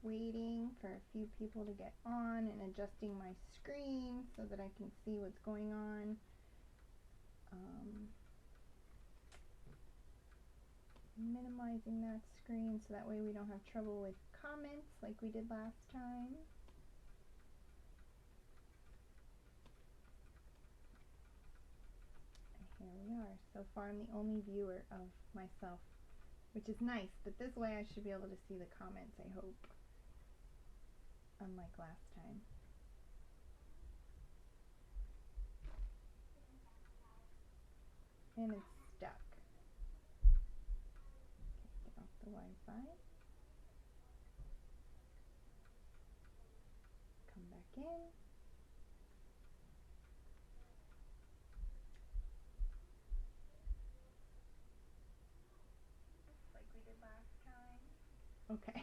waiting for a few people to get on and adjusting my screen so that I can see what's going on. Minimizing that screen so that way we don't have trouble with comments like we did last time. Here we are. So far I'm the only viewer of myself, which is nice, but this way I should be able to see the comments, I hope, unlike last time. And it's stuck. Okay, get off the Wi-Fi. Come back in. Like we did last time. Okay.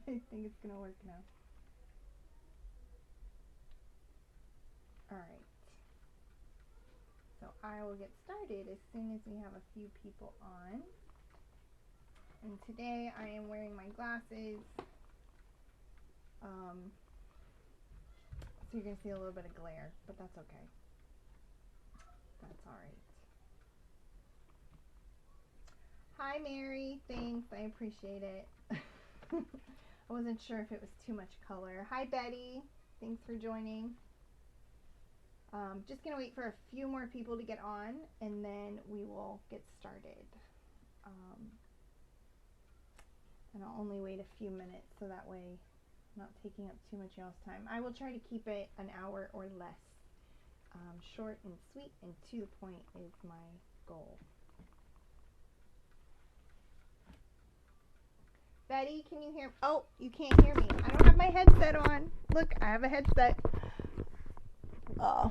I think it's gonna work now. Alright. So I will get started as soon as we have a few people on. And today I am wearing my glasses. So you're going to see a little bit of glare, but that's okay. That's alright. Hi Mary, thanks, I appreciate it. I wasn't sure if it was too much color. Hi Betty, thanks for joining. Just going to wait for a few more people to get on and then we will get started. And I'll only wait a few minutes so that way I'm not taking up too much y'all's time. I will try to keep it an hour or less. Short and sweet and to the point is my goal. Betty, can you hear? Oh, you can't hear me. I don't have my headset on. Look, I have a headset. Oh.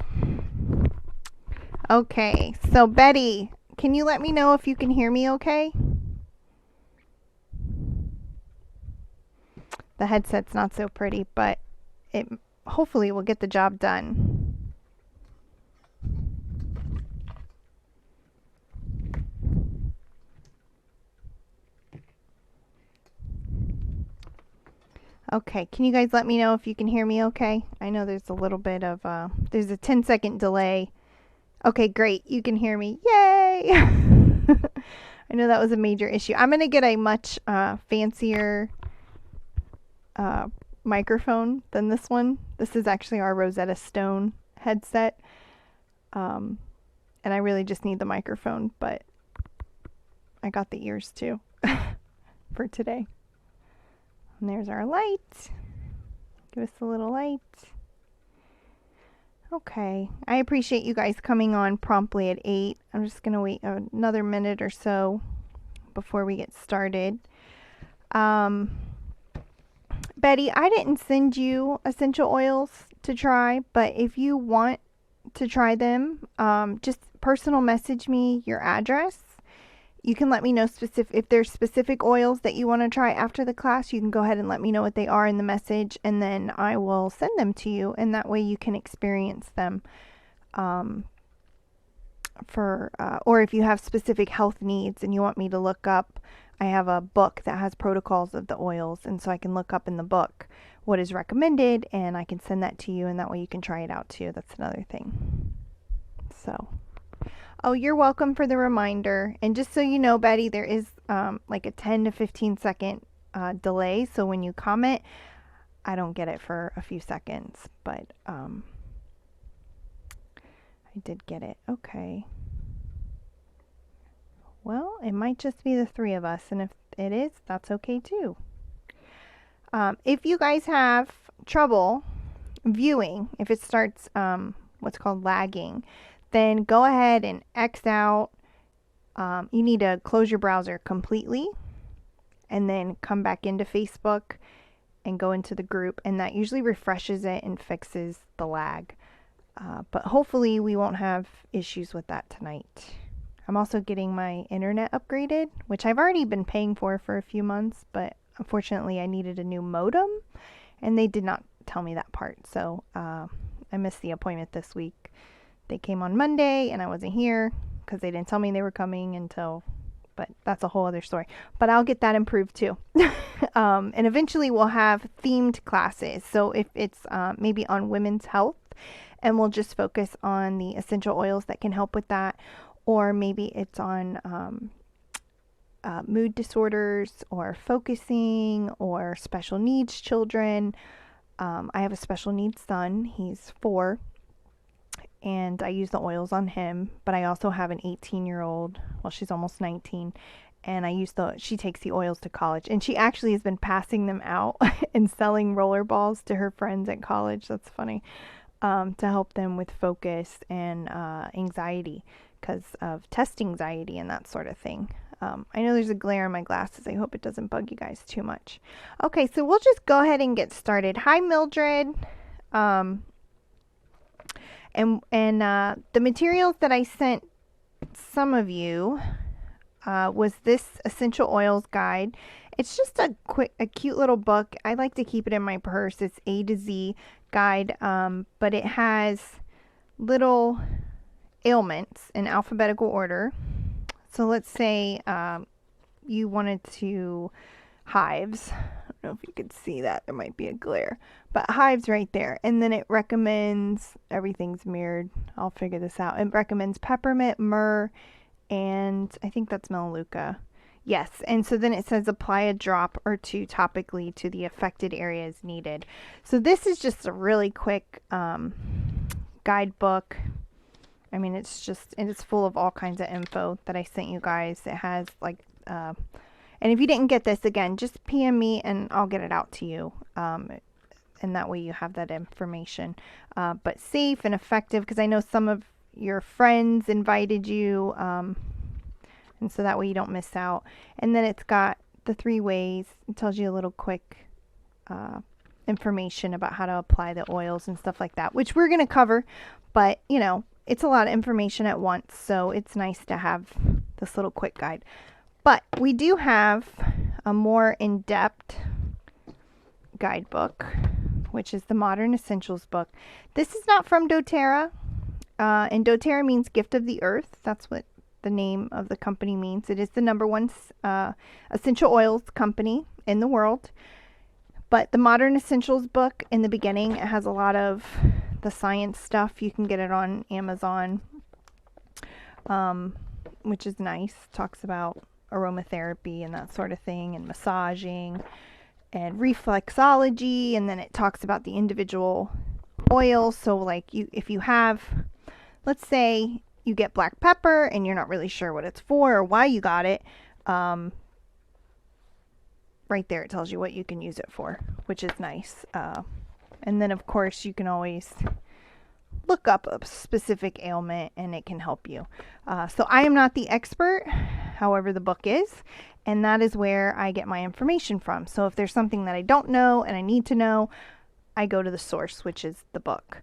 Okay, so Betty, can you let me know if you can hear me okay? The headset's not so pretty, but it hopefully will get the job done. Okay, can you guys let me know if you can hear me okay? I know there's a little bit of, there's a 10-second delay. Okay, great, you can hear me. Yay! I know that was a major issue. I'm going to get a much fancier microphone than this one. This is actually our Rosetta Stone headset. And I really just need the microphone, but I got the ears too for today. And there's our light. Give us a little light. Okay. I appreciate you guys coming on promptly at 8. I'm just going to wait another minute or so before we get started. Betty, I didn't send you essential oils to try, but if you want to try them, just personal message me your address. You can let me know if there's specific oils that you want to try after the class. You can go ahead and let me know what they are in the message, and then I will send them to you, and that way you can experience them. Or if you have specific health needs and you want me to look up, I have a book that has protocols of the oils, and so I can look up in the book what is recommended, and I can send that to you, and that way you can try it out too. That's another thing. So... Oh, you're welcome for the reminder. And just so you know, Betty, there is like a 10 to 15 second delay. So when you comment, I don't get it for a few seconds. But I did get it. Okay. Well, it might just be the three of us. And if it is, that's okay too. If you guys have trouble viewing, if it starts what's called lagging, then go ahead and X out. You need to close your browser completely and then come back into Facebook and go into the group, and that usually refreshes it and fixes the lag. But hopefully we won't have issues with that tonight. I'm also getting my internet upgraded, which I've already been paying for a few months, but unfortunately I needed a new modem and they did not tell me that part. So I missed the appointment this week. They came on Monday and I wasn't here because they didn't tell me they were coming until, but that's a whole other story. But I'll get that improved too. And eventually we'll have themed classes. So if it's maybe on women's health, and we'll just focus on the essential oils that can help with that, or maybe it's on mood disorders or focusing or special needs children. I have a special needs son. He's 4, and I use the oils on him, but I also have an 18-year-old. Well, she's almost 19, and she takes the oils to college, and she actually has been passing them out and selling roller balls to her friends at college. That's funny. To help them with focus and anxiety because of test anxiety and that sort of thing. I know there's a glare in my glasses. I hope it doesn't bug you guys too much. Okay, so we'll just go ahead and get started. Hi, Mildred. And the materials that I sent some of you was this essential oils guide. It's just a cute little book. I like to keep it in my purse. It's A to Z guide, but it has little ailments in alphabetical order. So let's say you wanted to hives. I don't know if you could see that. There might be a glare, but hives right there. And then it recommends, everything's mirrored. I'll figure this out. It recommends peppermint, myrrh, and I think that's melaleuca. Yes, and so then it says apply a drop or 2 topically to the affected areas needed. So this is just a really quick guidebook. I mean, it's full of all kinds of info that I sent you guys. It has and if you didn't get this, again, just PM me and I'll get it out to you. And that way you have that information. But safe and effective, because I know some of your friends invited you. And so that way you don't miss out. And then it's got the 3 ways. It tells you a little quick information about how to apply the oils and stuff like that, which we're going to cover. But, it's a lot of information at once. So it's nice to have this little quick guide. But we do have a more in-depth guidebook, which is the Modern Essentials book. This is not from doTERRA. And doTERRA means gift of the earth. That's what the name of the company means. It is the #1 essential oils company in the world. But the Modern Essentials book, in the beginning, it has a lot of the science stuff. You can get it on Amazon, which is nice. Talks about aromatherapy and that sort of thing, and massaging and reflexology, and then it talks about the individual oils. So if you have, let's say you get black pepper and you're not really sure what it's for or why you got it, right there it tells you what you can use it for, which is nice. And then of course you can always look up a specific ailment and it can help you. So I am not the expert, however the book is, and that is where I get my information from. So if there's something that I don't know and I need to know, I go to the source, which is the book.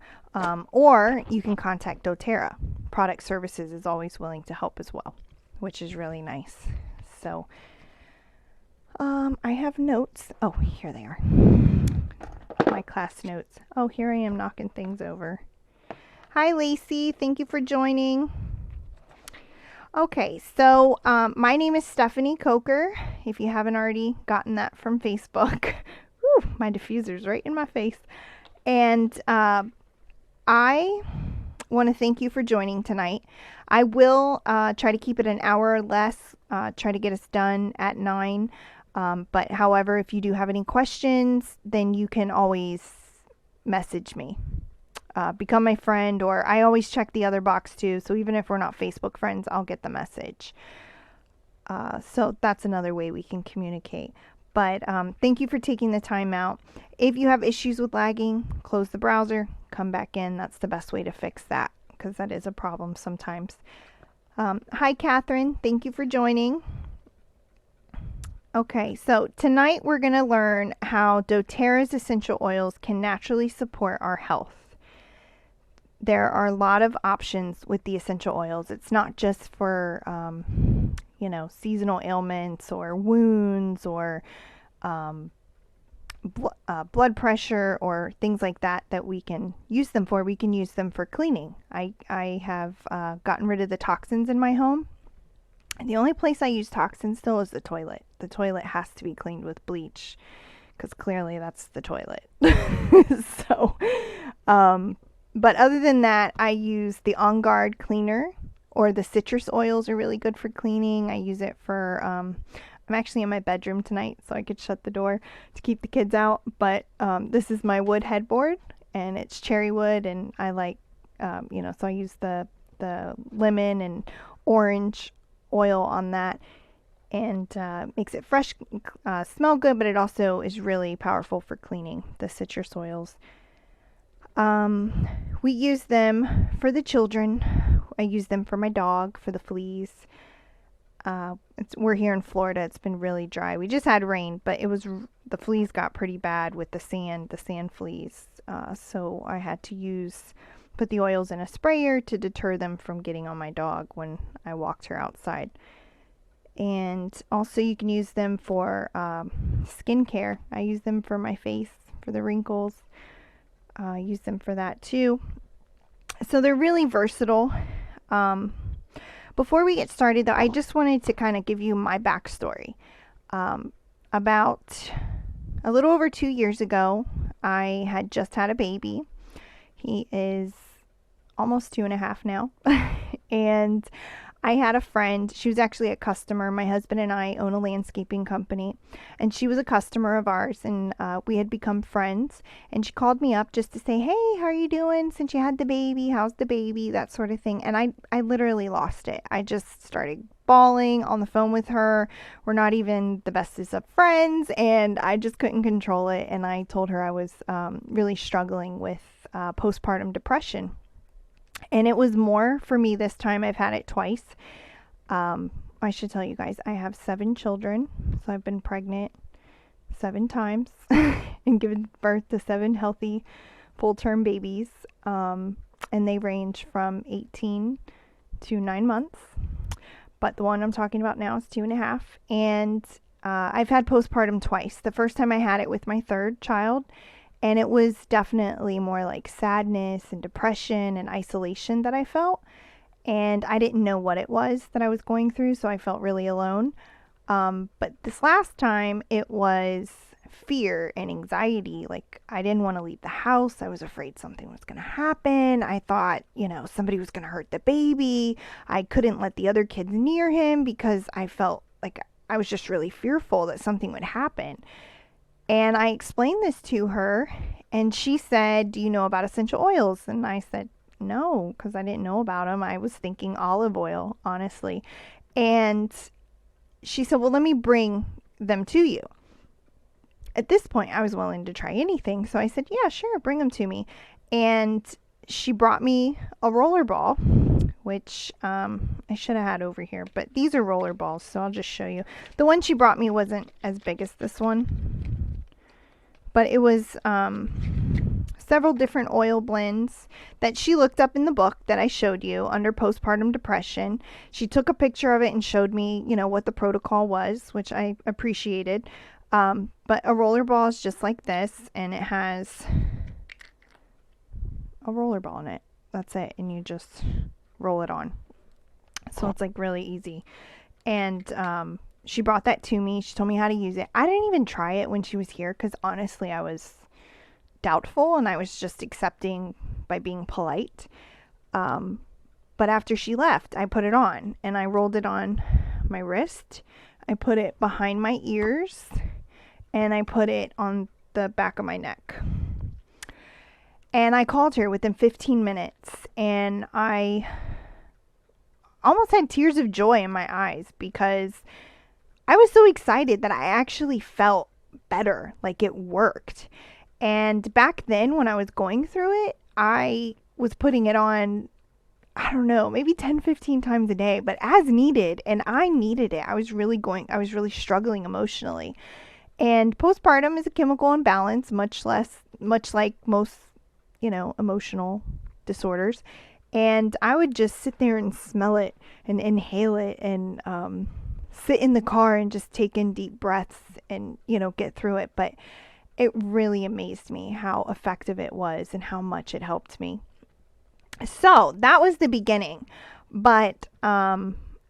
Or you can contact doTERRA. Product Services is always willing to help as well, which is really nice. So I have notes. Oh, here they are. My class notes. Oh, here I am knocking things over. Hi, Lacey. Thank you for joining. Okay, so my name is Stephanie Coker, if you haven't already gotten that from Facebook. Whew, my diffuser's right in my face. And I want to thank you for joining tonight. I will try to keep it an hour or less, try to get us done at 9. But however, if you do have any questions, then you can always message me. Become my friend, or I always check the other box too. So even if we're not Facebook friends, I'll get the message. So that's another way we can communicate. But thank you for taking the time out. If you have issues with lagging, close the browser, come back in. That's the best way to fix that, because that is a problem sometimes. Hi, Catherine. Thank you for joining. Okay, so tonight we're going to learn how doTERRA's essential oils can naturally support our health. There are a lot of options with the essential oils. It's not just for, seasonal ailments or wounds or blood pressure or things like that we can use them for. We can use them for cleaning. I have gotten rid of the toxins in my home The only place I use toxin still is the toilet. The toilet has to be cleaned with bleach because clearly that's the toilet. So, um, but other than that, I use the On Guard cleaner, or the citrus oils are really good for cleaning. I use it for, I'm actually in my bedroom tonight, so I could shut the door to keep the kids out. But this is my wood headboard, and it's cherry wood, and I like, so I use the lemon and orange oil on that, and makes it fresh, smell good, but it also is really powerful for cleaning, the citrus oils. We use them for the children. I use them for my dog, for the fleas. We're here in Florida. It's been really dry. We just had rain, but the fleas got pretty bad with the sand fleas. So I had to put the oils in a sprayer to deter them from getting on my dog when I walked her outside. And also you can use them for skincare. I use them for my face, for the wrinkles. I use them for that too. So they're really versatile. Before we get started, though, I just wanted to kind of give you my backstory. About a little over 2 years ago, I had just had a baby. He is almost 2.5 now. And I had a friend. She was actually a customer. My husband and I own a landscaping company, and she was a customer of ours, and we had become friends. And she called me up just to say, "Hey, how are you doing since you had the baby? How's the baby?" That sort of thing. And I literally lost it. I just started bawling on the phone with her. We're not even the bestest of friends, and I just couldn't control it. And I told her I was really struggling with postpartum depression. And it was more for me this time. I've had it twice. I should tell you guys, I have 7 children. So I've been pregnant 7 times and given birth to 7 healthy full-term babies. And they range from 18 to 9 months. But the one I'm talking about now is 2.5. And I've had postpartum twice. The first time I had it with my 3rd child. And it was definitely more like sadness and depression and isolation that I felt. And I didn't know what it was that I was going through, so I felt really alone. But this last time, it was fear and anxiety. Like, I didn't want to leave the house. I was afraid something was going to happen. I thought, somebody was going to hurt the baby. I couldn't let the other kids near him because I felt like I was just really fearful that something would happen. And I explained this to her, and she said, "Do you know about essential oils?" And I said, "No," because I didn't know about them. I was thinking olive oil, honestly. And she said, "Well, let me bring them to you." At this point, I was willing to try anything. So I said, "Yeah, sure, bring them to me." And she brought me a roller ball, which I should have had over here. But these are roller balls, so I'll just show you. The one she brought me wasn't as big as this one. But it was several different oil blends that she looked up in the book that I showed you under postpartum depression. She took a picture of it and showed me, what the protocol was, which I appreciated. But a roller ball is just like this, and it has a roller ball in it. That's it, and you just roll it on. So it's like really easy. And she brought that to me. She told me how to use it. I didn't even try it when she was here because honestly, I was doubtful and I was just accepting by being polite. But after she left, I put it on and I rolled it on my wrist. I put it behind my ears and I put it on the back of my neck. And I called her within 15 minutes and I almost had tears of joy in my eyes because I was so excited that I actually felt better, like it worked. And back then when I was going through it, I was putting it on, I don't know, maybe 10, 15 times a day, but as needed. And I needed it. I was really struggling emotionally. And postpartum is a chemical imbalance, much like most, emotional disorders. And I would just sit there and smell it and inhale it and, sit in the car and just take in deep breaths and, get through it. But it really amazed me how effective it was and how much it helped me. So that was the beginning. But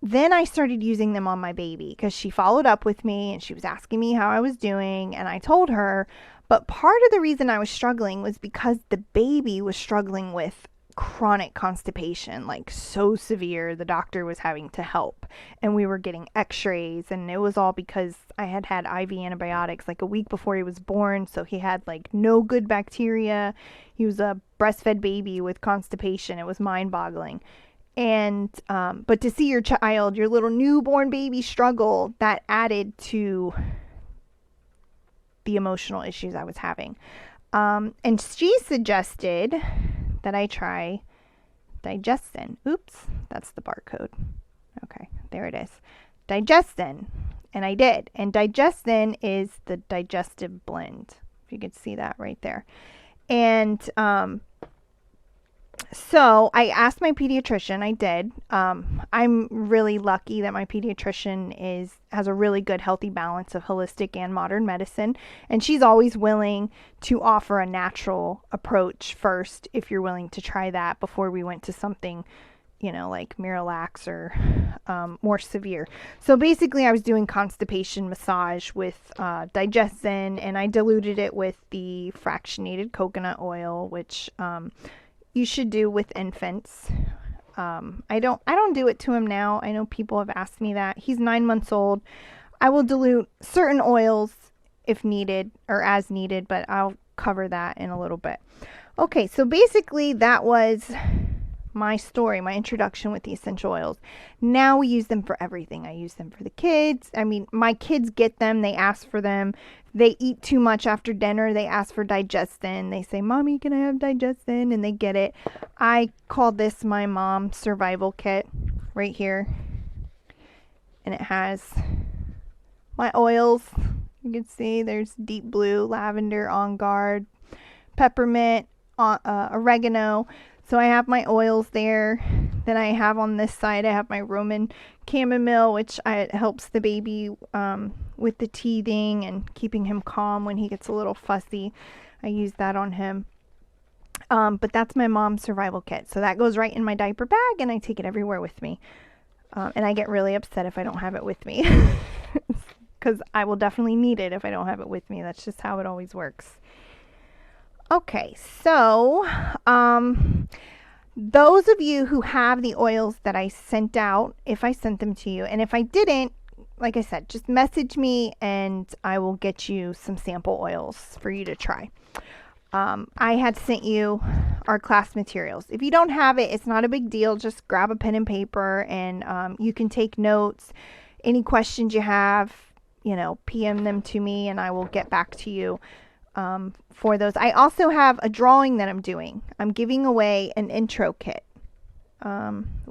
Then I started using them on my baby because she followed up with me and she was asking me how I was doing, and I told her. But part of the reason I was struggling was because the baby was struggling with chronic constipation, like so severe the doctor was having to help, and we were getting x-rays, and it was all because I had had IV antibiotics like a week before he was born, so he had like no good bacteria. He was a breastfed baby with constipation. It was mind-boggling. And but to see your child, your little newborn baby struggle, that added to the emotional issues I was having. And she suggested that I try Digestin. Oops, that's the barcode. Okay, there it is. Digestin. And I did. And Digestin is the digestive blend. If you could see that right there. And so I asked my pediatrician. I did. I'm really lucky that my pediatrician has a really good healthy balance of holistic and modern medicine, and she's always willing to offer a natural approach first if you're willing to try that before we went to something, like Miralax or more severe. So basically, I was doing constipation massage with Digestin, and I diluted it with the fractionated coconut oil, which you should do with infants. I don't do it to him now. I know people have asked me that. He's 9 months old. I will dilute certain oils if needed or as needed, but I'll cover that in a little bit. Okay, so basically that was my story, my introduction with the essential oils. Now we use them for everything. I use them for the kids. I mean, my kids get them. They ask for them. They eat too much after dinner. They ask for Digestin. They say, Mommy, can I have Digestin? And they get it. I call this my mom survival kit right here. And it has my oils. You can see there's deep blue, lavender, On Guard, peppermint, oregano. So I have my oils there. Then I have on this side, I have my Roman chamomile, which helps the baby with the teething and keeping him calm when he gets a little fussy. I use that on him. But that's my mom's survival kit. So that goes right in my diaper bag, and I take it everywhere with me. And I get really upset if I don't have it with me. Because I will definitely need it if I don't have it with me. That's just how it always works. Okay, so those of you who have the oils that I sent out, if I sent them to you, and if I didn't, like I said, just message me and I will get you some sample oils for you to try. I had sent you our class materials. If you don't have it, it's not a big deal. Just grab a pen and paper, and you can take notes. Any questions you have, PM them to me and I will get back to you. For those. I also have a drawing that I'm doing. I'm giving away an intro kit,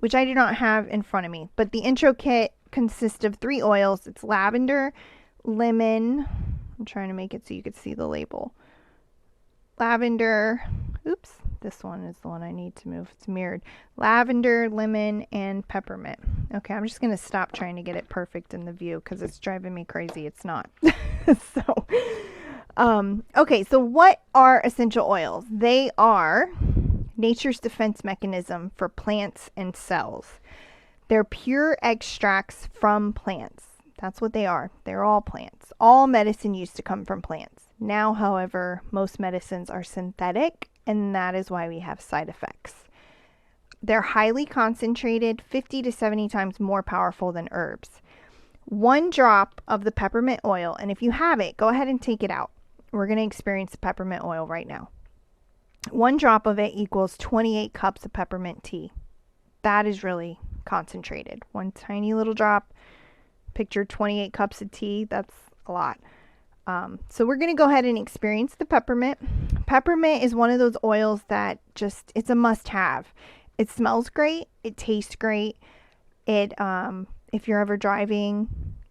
which I do not have in front of me. But the intro kit consists of 3 oils. It's lavender, lemon. I'm trying to make it so you could see the label. Lavender. Oops. This one is the one I need to move. It's mirrored. Lavender, lemon, and peppermint. Okay, I'm just going to stop trying to get it perfect in the view because it's driving me crazy. It's not. Okay, so what are essential oils? They are nature's defense mechanism for plants and cells. They're pure extracts from plants. That's what they are. They're all plants. All medicine used to come from plants. Now, however, most medicines are synthetic, and that is why we have side effects. They're highly concentrated, 50 to 70 times more powerful than herbs. 1 drop of the peppermint oil, and if you have it, go ahead and take it out. We're going to experience the peppermint oil right now. 1 drop of it equals 28 cups of peppermint tea. That is really concentrated. 1 tiny little drop. Picture 28 cups of tea. That's a lot. So we're going to go ahead and experience the peppermint. Peppermint is one of those oils that it's a must-have. It smells great. It tastes great. If you're ever driving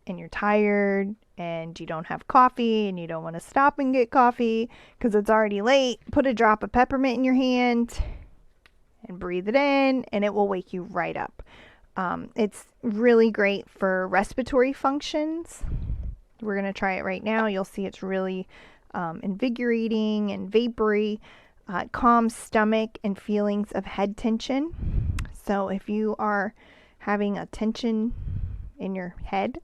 and you're tired and you don't have coffee and you don't want to stop and get coffee because it's already late, put a drop of peppermint in your hand and breathe it in, and it will wake you right up. It's really great for respiratory functions. We're going to try it right now. You'll see it's really invigorating and vapory. It calms stomach and feelings of head tension. So if you are having a tension in your head,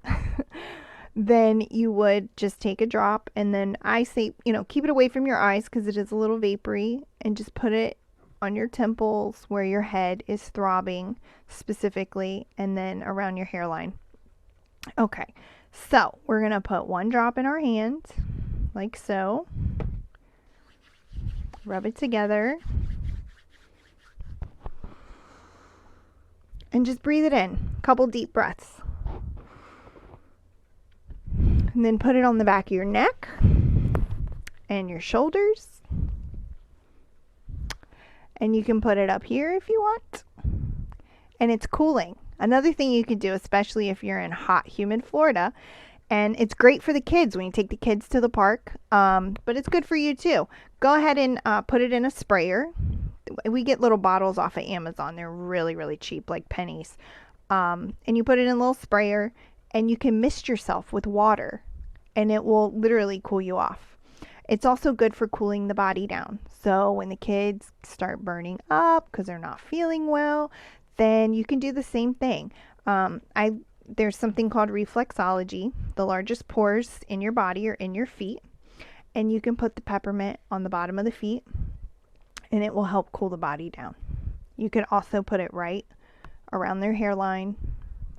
then you would just take a drop, and then I say, keep it away from your eyes because it is a little vapory, and just put it on your temples where your head is throbbing specifically, and then around your hairline. Okay, so we're going to put one drop in our hand, like so. Rub it together. And just breathe it in. Couple deep breaths. And then put it on the back of your neck and your shoulders. And you can put it up here if you want. And it's cooling. Another thing you can do, especially if you're in hot, humid Florida, and it's great for the kids when you take the kids to the park, but it's good for you too. Go ahead and put it in a sprayer. We get little bottles off of Amazon. They're really, really cheap, like pennies. And you put it in a little sprayer, and you can mist yourself with water, and it will literally cool you off. It's also good for cooling the body down. So when the kids start burning up because they're not feeling well, then you can do the same thing. There's something called reflexology. The largest pores in your body are in your feet, and you can put the peppermint on the bottom of the feet, and it will help cool the body down. You can also put it right around their hairline,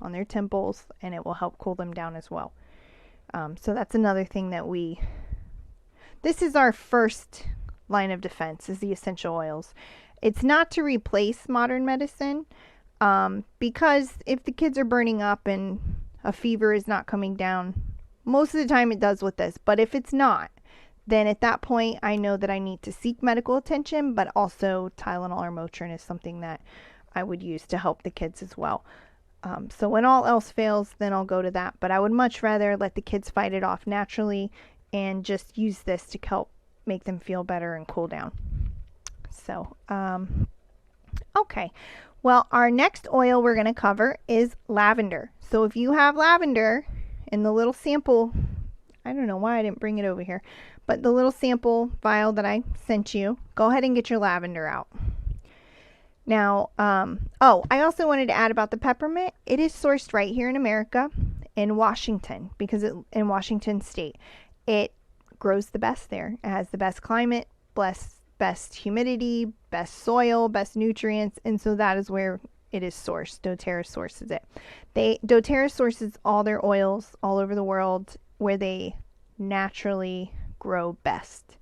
on their temples, and it will help cool them down as well. So that's another thing that this is our first line of defense, is the essential oils. It's not to replace modern medicine, because if the kids are burning up and a fever is not coming down, most of the time it does with this. But if it's not, then at that point I know that I need to seek medical attention, but also Tylenol or Motrin is something that I would use to help the kids as well. So when all else fails, then I'll go to that. But I would much rather let the kids fight it off naturally and just use this to help make them feel better and cool down. So, okay. Well, our next oil we're going to cover is lavender. So if you have lavender in the little sample, I don't know why I didn't bring it over here, but the little sample vial that I sent you, go ahead and get your lavender out. Now, I also wanted to add about the peppermint. It is sourced right here in America, in Washington, because in Washington State. It grows the best there. It has the best climate, best humidity, best soil, best nutrients, and so that is where it is sourced. doTERRA sources it. doTERRA sources all their oils all over the world where they naturally grow best.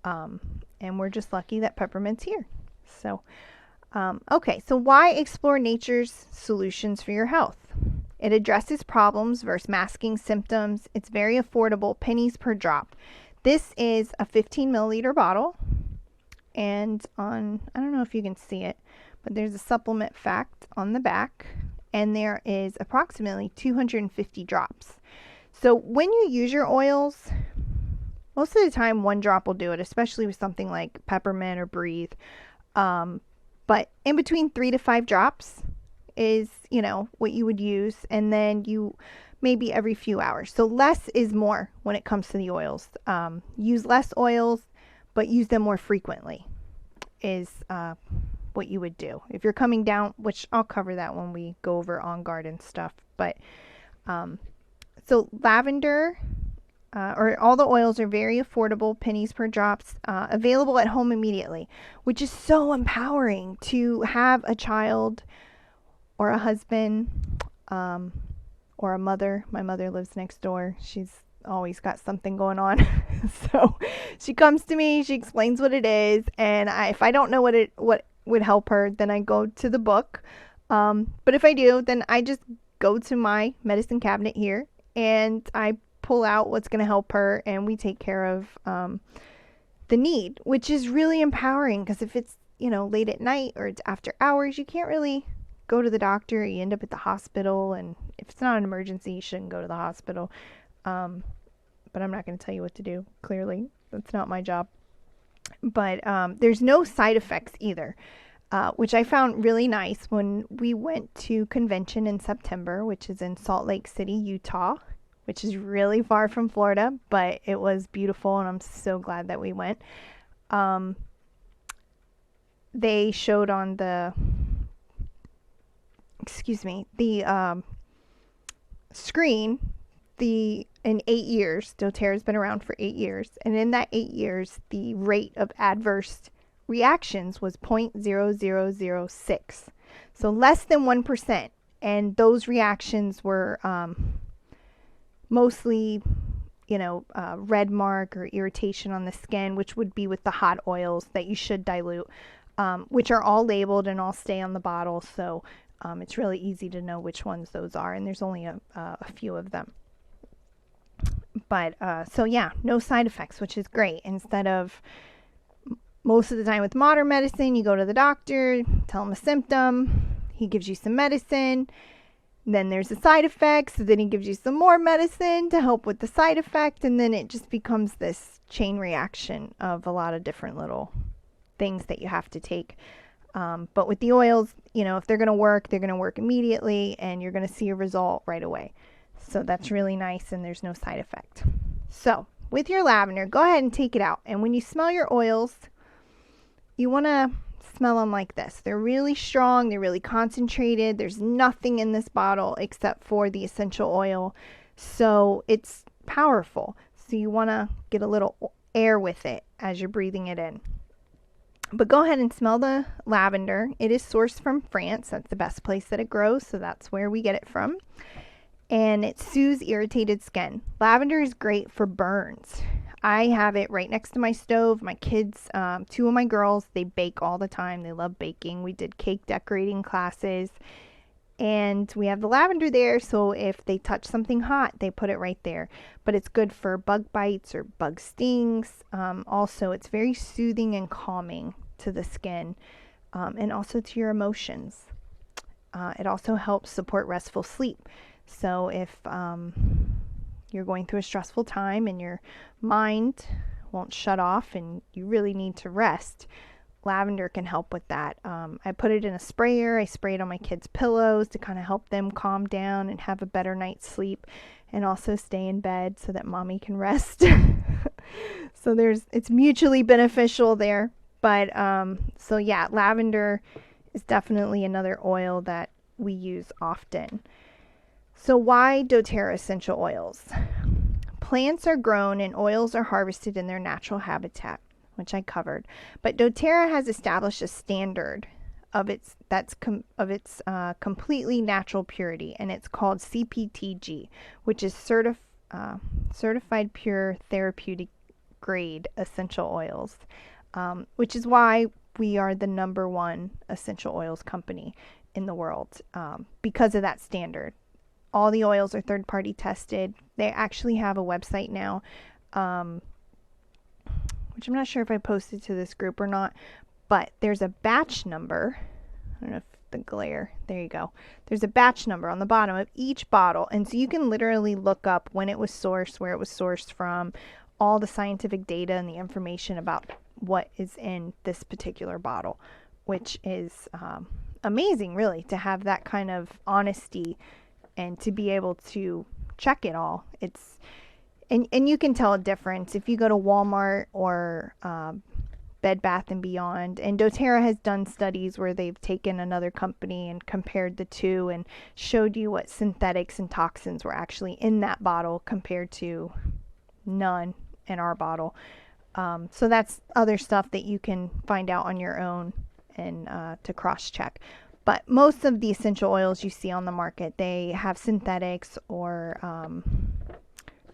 And we're just lucky that peppermint's here. So, okay, so why explore nature's solutions for your health? It addresses problems versus masking symptoms. It's very affordable, pennies per drop. This is a 15 milliliter bottle. And I don't know if you can see it, but there's a supplement fact on the back, and there is approximately 250 drops. So when you use your oils, most of the time one drop will do it, especially with something like peppermint or Breathe. But in between 3 to 5 drops is, what you would use, and then you maybe every few hours. So less is more when it comes to the oils. Use less oils, but use them more frequently is what you would do. If you're coming down, which I'll cover that when we go over On Guard and stuff. But so lavender, or all the oils are very affordable, pennies per drops, available at home immediately, which is so empowering to have a child or a husband or a mother. My mother lives next door. She's always got something going on. So she comes to me, she explains what it is, and if I don't know what would help her, then I go to the book. But if I do, then I just go to my medicine cabinet here and I pull out what's going to help her, and we take care of the need, which is really empowering, because if it's late at night or it's after hours, you can't really go to the doctor. You end up at the hospital, and if it's not an emergency, you shouldn't go to the hospital. But I'm not going to tell you what to do. Clearly, that's not my job. But there's no side effects either, which I found really nice when we went to convention in September, which is in Salt Lake City, Utah, which is really far from Florida, but it was beautiful, and I'm so glad that we went. They showed on the screen, in 8 years, doTERRA's been around for 8 years, and in that 8 years, the rate of adverse reactions was 0.0006, so less than 1%. And those reactions were mostly, red mark or irritation on the skin, which would be with the hot oils that you should dilute, which are all labeled and all stay on the bottle. So it's really easy to know which ones those are, and there's only a few of them. But so yeah, no side effects, which is great. Instead of most of the time with modern medicine, you go to the doctor, tell him a symptom, he gives you some medicine, then there's a side effect, so then he gives you some more medicine to help with the side effect, and then it just becomes this chain reaction of a lot of different little things that you have to take. But with the oils, if they're going to work, they're going to work immediately, and you're going to see a result right away. So that's really nice, and there's no side effect. So with your lavender, go ahead and take it out. And when you smell your oils, you want to smell them like this. They're really strong. They're really concentrated. There's nothing in this bottle except for the essential oil. So it's powerful. So you want to get a little air with it as you're breathing it in. But go ahead and smell the lavender. It is sourced from France. That's the best place that it grows, so that's where we get it from. And it soothes irritated skin. Lavender is great for burns. I have it right next to my stove. My kids, 2 of my girls, they bake all the time. They love baking. We did cake decorating classes. And we have the lavender there, so if they touch something hot, they put it right there. But it's good for bug bites or bug stings. Also, it's very soothing and calming to the skin, and also to your emotions. It also helps support restful sleep. So if you're going through a stressful time and your mind won't shut off and you really need to rest, lavender can help with that. I put it in a sprayer. I spray it on my kids' pillows to kind of help them calm down and have a better night's sleep, and also stay in bed so that mommy can rest. So it's mutually beneficial there. But so yeah, lavender is definitely another oil that we use often. So why doTERRA essential oils? Plants are grown and oils are harvested in their natural habitat, which I covered. But doTERRA has established a standard of its completely natural purity, and it's called CPTG, which is certified pure therapeutic grade essential oils, which is why we are the #1 essential oils company in the world, because of that standard. All the oils are third-party tested. They actually have a website now, which I'm not sure if I posted to this group or not, but there's a batch number. I don't know if the glare, there you go. There's a batch number on the bottom of each bottle, and so you can literally look up when it was sourced, where it was sourced from, all the scientific data and the information about what is in this particular bottle, which is amazing, really, to have that kind of honesty and to be able to check it all. And you can tell a difference if you go to Walmart or Bed Bath & Beyond. And doTERRA has done studies where they've taken another company and compared the two and showed you what synthetics and toxins were actually in that bottle compared to none in our bottle. So that's other stuff that you can find out on your own and to cross-check. But most of the essential oils you see on the market, they have synthetics or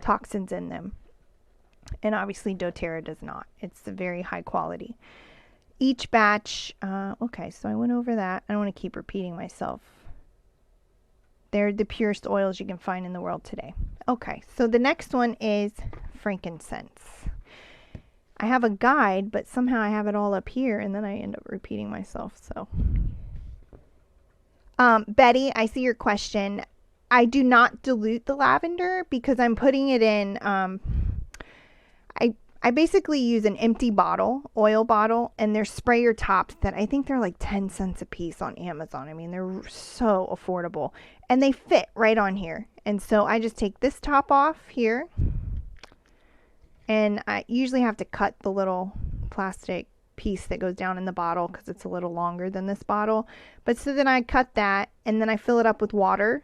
toxins in them. And obviously doTERRA does not. It's a very high quality. Each batch, okay, so I went over that. I don't want to keep repeating myself. They're the purest oils you can find in the world today. Okay, so the next one is frankincense. I have a guide, but somehow I have it all up here, and then I end up repeating myself, so... Betty, I see your question. I do not dilute the lavender because I'm putting it in, I basically use an empty bottle, oil bottle, and they're sprayer tops that I think they're like 10 cents a piece on Amazon. I mean, they're so affordable, and they fit right on here. And so I just take this top off here, and I usually have to cut the little plastic piece that goes down in the bottle because it's a little longer than this bottle. But so then I cut that, and then I fill it up with water,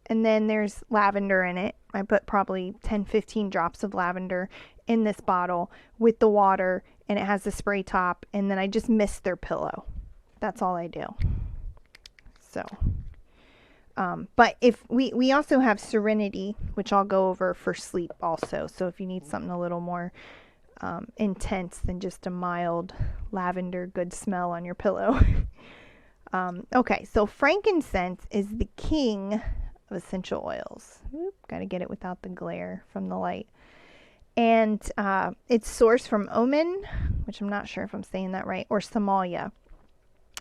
And then there's lavender in it. I put probably 10-15 drops of lavender in this bottle with the water, and it has the spray top, and then I just mist their pillow. That's all I do. So but if we also have Serenity, which I'll go over for sleep also. So if you need something a little more intense than just a mild lavender good smell on your pillow. Okay, so frankincense is the king of essential oils. Got to get it without the glare from the light. And it's sourced from Oman, which I'm not sure if I'm saying that right, or Somalia.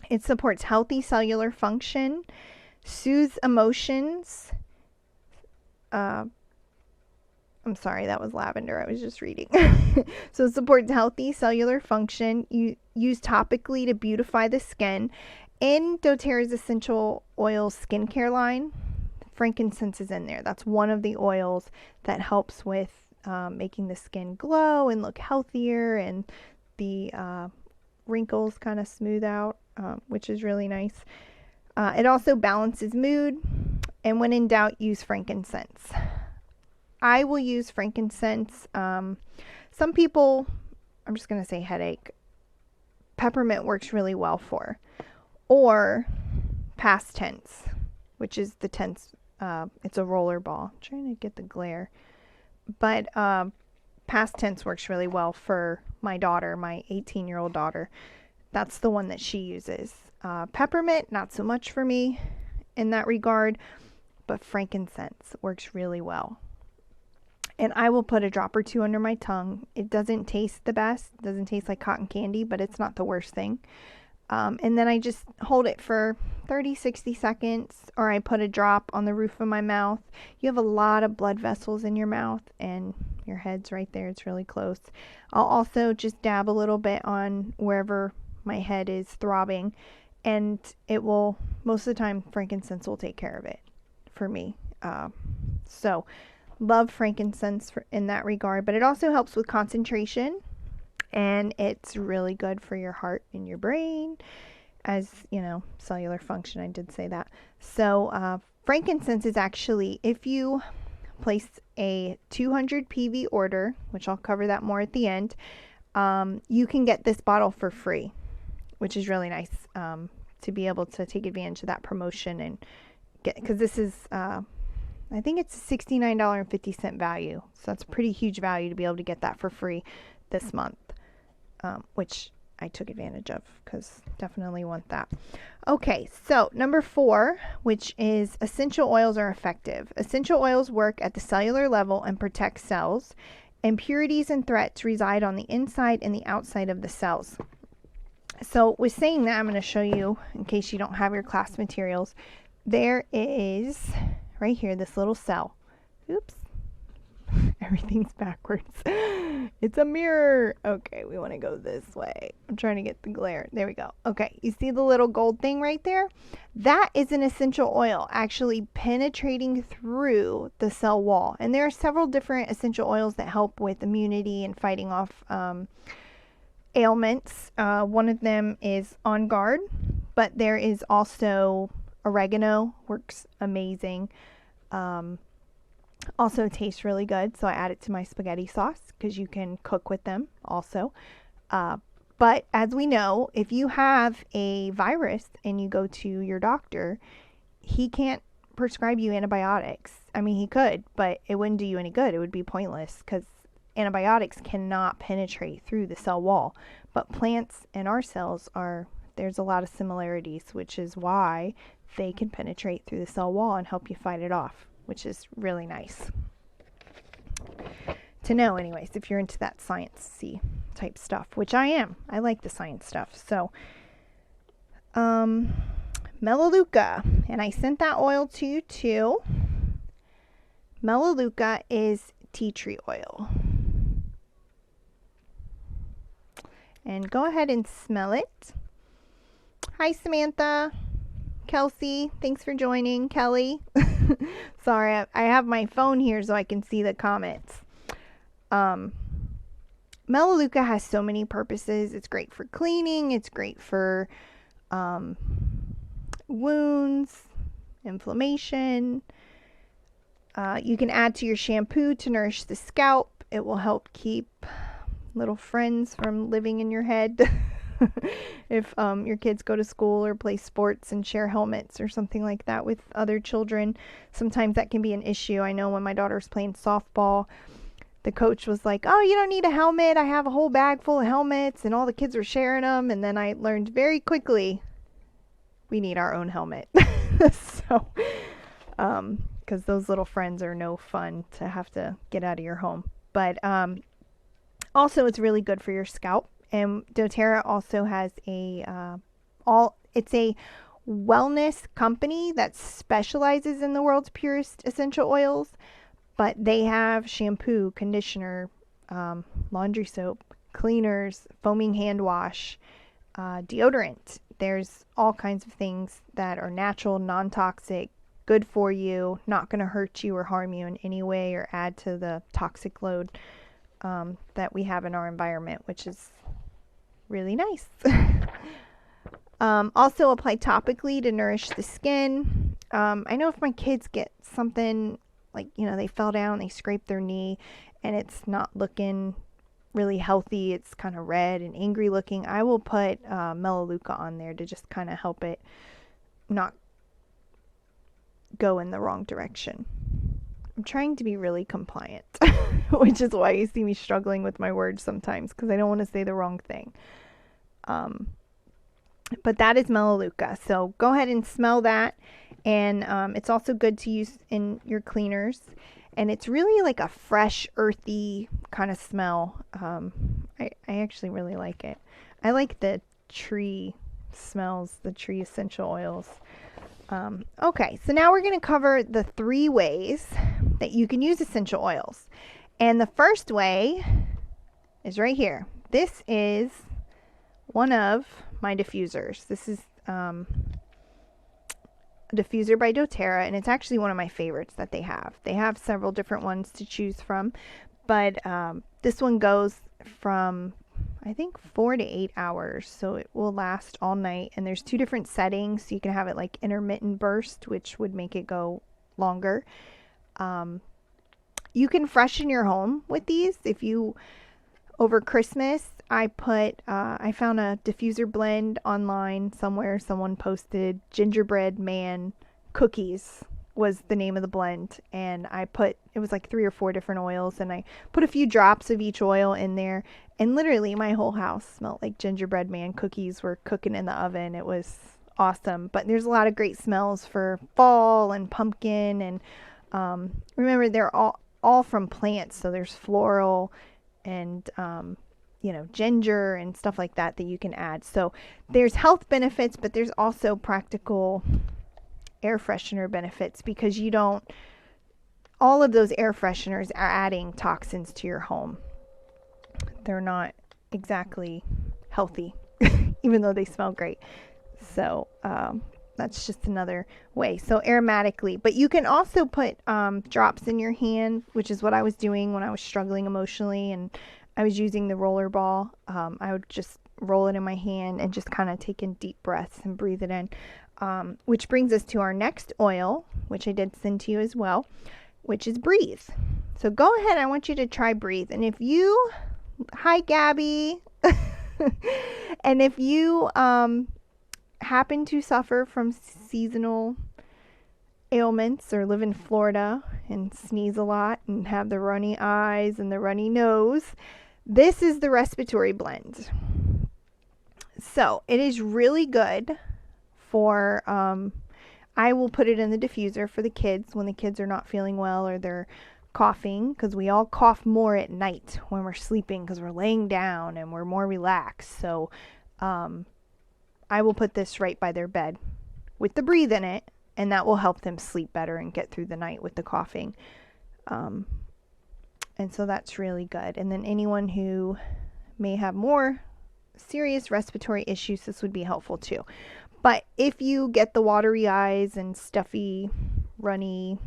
It supports healthy cellular function, soothes emotions. I'm sorry, that was lavender. I was just reading. So it supports healthy cellular function. You use topically to beautify the skin. In doTERRA's essential oils skincare line, frankincense is in there. That's one of the oils that helps with making the skin glow and look healthier, and the wrinkles kind of smooth out, which is really nice. It also balances mood, and when in doubt, use frankincense. I will use frankincense. Some people, I'm just going to say headache, peppermint works really well for. Or past tense, which is the tense, it's a roller ball. I'm trying to get the glare. But past tense works really well for my daughter, my 18-year-old daughter. That's the one that she uses. Peppermint, not so much for me in that regard, but frankincense works really well. And I will put a drop or two under my tongue. It doesn't taste the best. It doesn't taste like cotton candy, but it's not the worst thing. And then I just hold it for 30-60 seconds, or I put a drop on the roof of my mouth. You have a lot of blood vessels in your mouth, and your head's right there. It's really close. I'll also just dab a little bit on wherever my head is throbbing, and it will, most of the time, frankincense will take care of it for me. So love frankincense in that regard, but it also helps with concentration. And it's really good for your heart and your brain, as you know, cellular function. I did say that. So frankincense is actually, if you place a 200 PV order, which I'll cover that more at the end, you can get this bottle for free, which is really nice to be able to take advantage of that promotion and get, because this is, I think it's $69.50 value. So that's a pretty huge value to be able to get that for free this month. Which I took advantage of because definitely want that. Okay, so number 4, which is essential oils are effective. Essential oils work at the cellular level and protect cells. Impurities and threats reside on the inside and the outside of the cells. So with saying that, I'm going to show you, in case you don't have your class materials, there is right here this little cell. Oops. Everything's backwards. It's a mirror. Okay, we want to go this way. I'm trying to get the glare. There we go. Okay, you see the little gold thing right there? That is an essential oil actually penetrating through the cell wall. And there are several different essential oils that help with immunity and fighting off ailments. One of them is On Guard, but there is also oregano, works amazing. Also tastes really good, so I add it to my spaghetti sauce because you can cook with them also. But as we know, if you have a virus and you go to your doctor, he can't prescribe you antibiotics. I mean, he could, but it wouldn't do you any good. It would be pointless because antibiotics cannot penetrate through the cell wall. But plants and our cells there's a lot of similarities, which is why they can penetrate through the cell wall and help you fight it off, which is really nice to know anyways, if you're into that science-y type stuff, which I am. I like the science stuff. So, Melaleuca, and I sent that oil to you too. Melaleuca is tea tree oil. And go ahead and smell it. Hi, Samantha. Kelsey, thanks for joining. Kelly. Sorry, I have my phone here so I can see the comments. Melaleuca has so many purposes. It's great for cleaning. It's great for wounds, inflammation. You can add to your shampoo to nourish the scalp. It will help keep little friends from living in your head. If your kids go to school or play sports and share helmets or something like that with other children, sometimes that can be an issue. I know when my daughter was playing softball, the coach was like, "Oh, you don't need a helmet. I have a whole bag full of helmets," and all the kids were sharing them. And then I learned very quickly we need our own helmet. So, because those little friends are no fun to have to get out of your home. But also, it's really good for your scalp. And doTERRA also has it's a wellness company that specializes in the world's purest essential oils, but they have shampoo, conditioner, laundry soap, cleaners, foaming hand wash, deodorant. There's all kinds of things that are natural, non-toxic, good for you, not going to hurt you or harm you in any way or add to the toxic load that we have in our environment, which is really nice. Also apply topically to nourish the skin. I know if my kids get something like, they fell down, they scraped their knee, and it's not looking really healthy, it's kind of red and angry looking, I will put Melaleuca on there to just kind of help it not go in the wrong direction. I'm trying to be really compliant, which is why you see me struggling with my words sometimes, because I don't want to say the wrong thing. But that is Melaleuca. So go ahead and smell that. And it's also good to use in your cleaners. And it's really like a fresh, earthy kind of smell. I actually really like it. I like the tree smells, the tree essential oils. Okay, so now we're going to cover the 3 ways that you can use essential oils. And the first way is right here. This is one of my diffusers. This is a diffuser by doTERRA, and it's actually one of my favorites that they have. They have several different ones to choose from, but this one goes from, I think, 4 to 8 hours, so it will last all night. And there's 2 different settings, so you can have it like intermittent burst, which would make it go longer. You can freshen your home with these. If you, over Christmas, I found a diffuser blend online somewhere. Someone posted gingerbread man cookies was the name of the blend, and it was like 3 or 4 different oils, and I put a few drops of each oil in there, and literally my whole house smelled like gingerbread man cookies were cooking in the oven. It was awesome. But there's a lot of great smells for fall and pumpkin, and remember, they're all from plants, so there's floral and ginger and stuff like that you can add. So there's health benefits, but there's also practical air freshener benefits, because all of those air fresheners are adding toxins to your home. They're not exactly healthy, even though they smell great. So that's just another way. So aromatically, but you can also put drops in your hand, which is what I was doing when I was struggling emotionally, and I was using the roller ball. I would just roll it in my hand and just kind of take in deep breaths and breathe it in. Which brings us to our next oil, which I did send to you as well, which is Breathe. So go ahead, I want you to try Breathe. And hi Gabby, and if you happen to suffer from seasonal ailments or live in Florida and sneeze a lot and have the runny eyes and the runny nose, this is the respiratory blend. So it is really good for, I will put it in the diffuser for the kids when the kids are not feeling well or they're coughing, because we all cough more at night when we're sleeping because we're laying down and we're more relaxed. So I will put this right by their bed with the Breathe in it, and that will help them sleep better and get through the night with the coughing. And so that's really good. And then anyone who may have more serious respiratory issues, this would be helpful too. But if you get the watery eyes and stuffy, runny,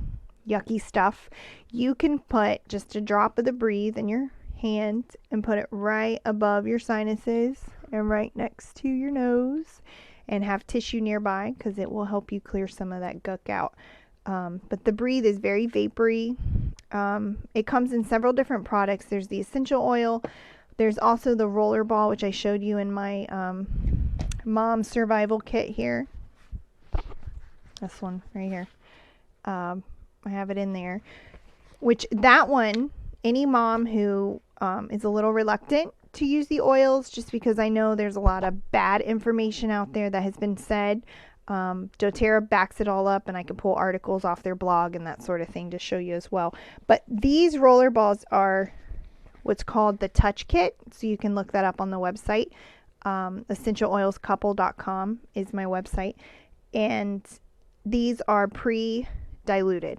yucky stuff, you can put just a drop of the Breathe in your hand and put it right above your sinuses and right next to your nose, and have tissue nearby, because it will help you clear some of that gunk out. But the Breathe is very vapory. It comes in several different products. There's the essential oil. There's also the roller ball, which I showed you in my mom survival kit here. This one right here. I have it in there. Which that one, any mom who is a little reluctant to use the oils, just because I know there's a lot of bad information out there that has been said. doTERRA backs it all up, and I can pull articles off their blog and that sort of thing to show you as well. But these roller balls are what's called the Touch Kit, so you can look that up on the website. EssentialOilsCouple.com is my website, and these are pre-diluted.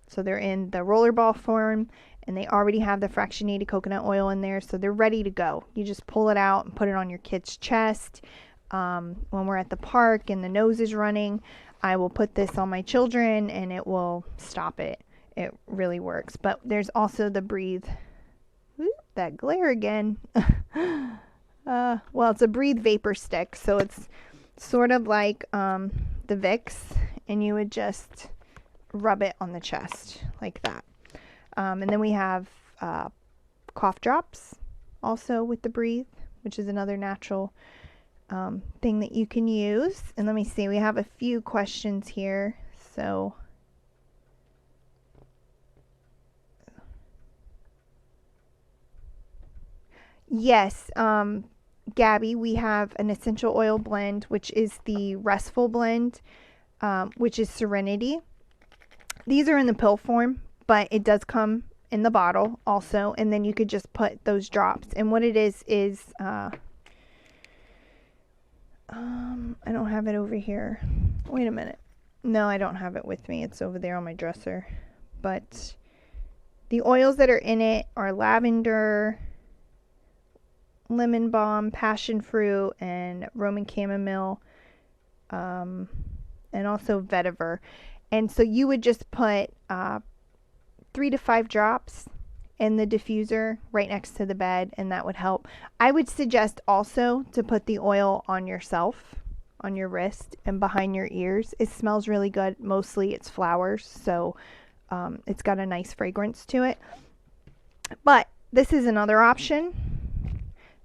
So they're in the rollerball form, and they already have the fractionated coconut oil in there, so they're ready to go. You just pull it out and put it on your kid's chest. When we're at the park and the nose is running, I will put this on my children, and it will stop it. It really works. But there's also the Breathe. Whoop, that glare again. Well, it's a Breathe vapor stick, so it's sort of like the Vicks, and you would just rub it on the chest like that. And then we have cough drops also with the Breathe, which is another natural thing that you can use. And let me see, we have a few questions here. So yes, Gabby, we have an essential oil blend, which is the Restful blend, which is Serenity. These are in the pill form, but it does come in the bottle also, and then you could just put those drops. And what it is I don't have it over here. Wait a minute. No, I don't have it with me. It's over there on my dresser. But the oils that are in it are lavender, lemon balm, passion fruit, and Roman chamomile, and also vetiver. And so you would just put 3 to 5 drops in the diffuser right next to the bed, and that would help. I would suggest also to put the oil on yourself, on your wrist and behind your ears. It smells really good. Mostly it's flowers, so it's got a nice fragrance to it. But this is another option.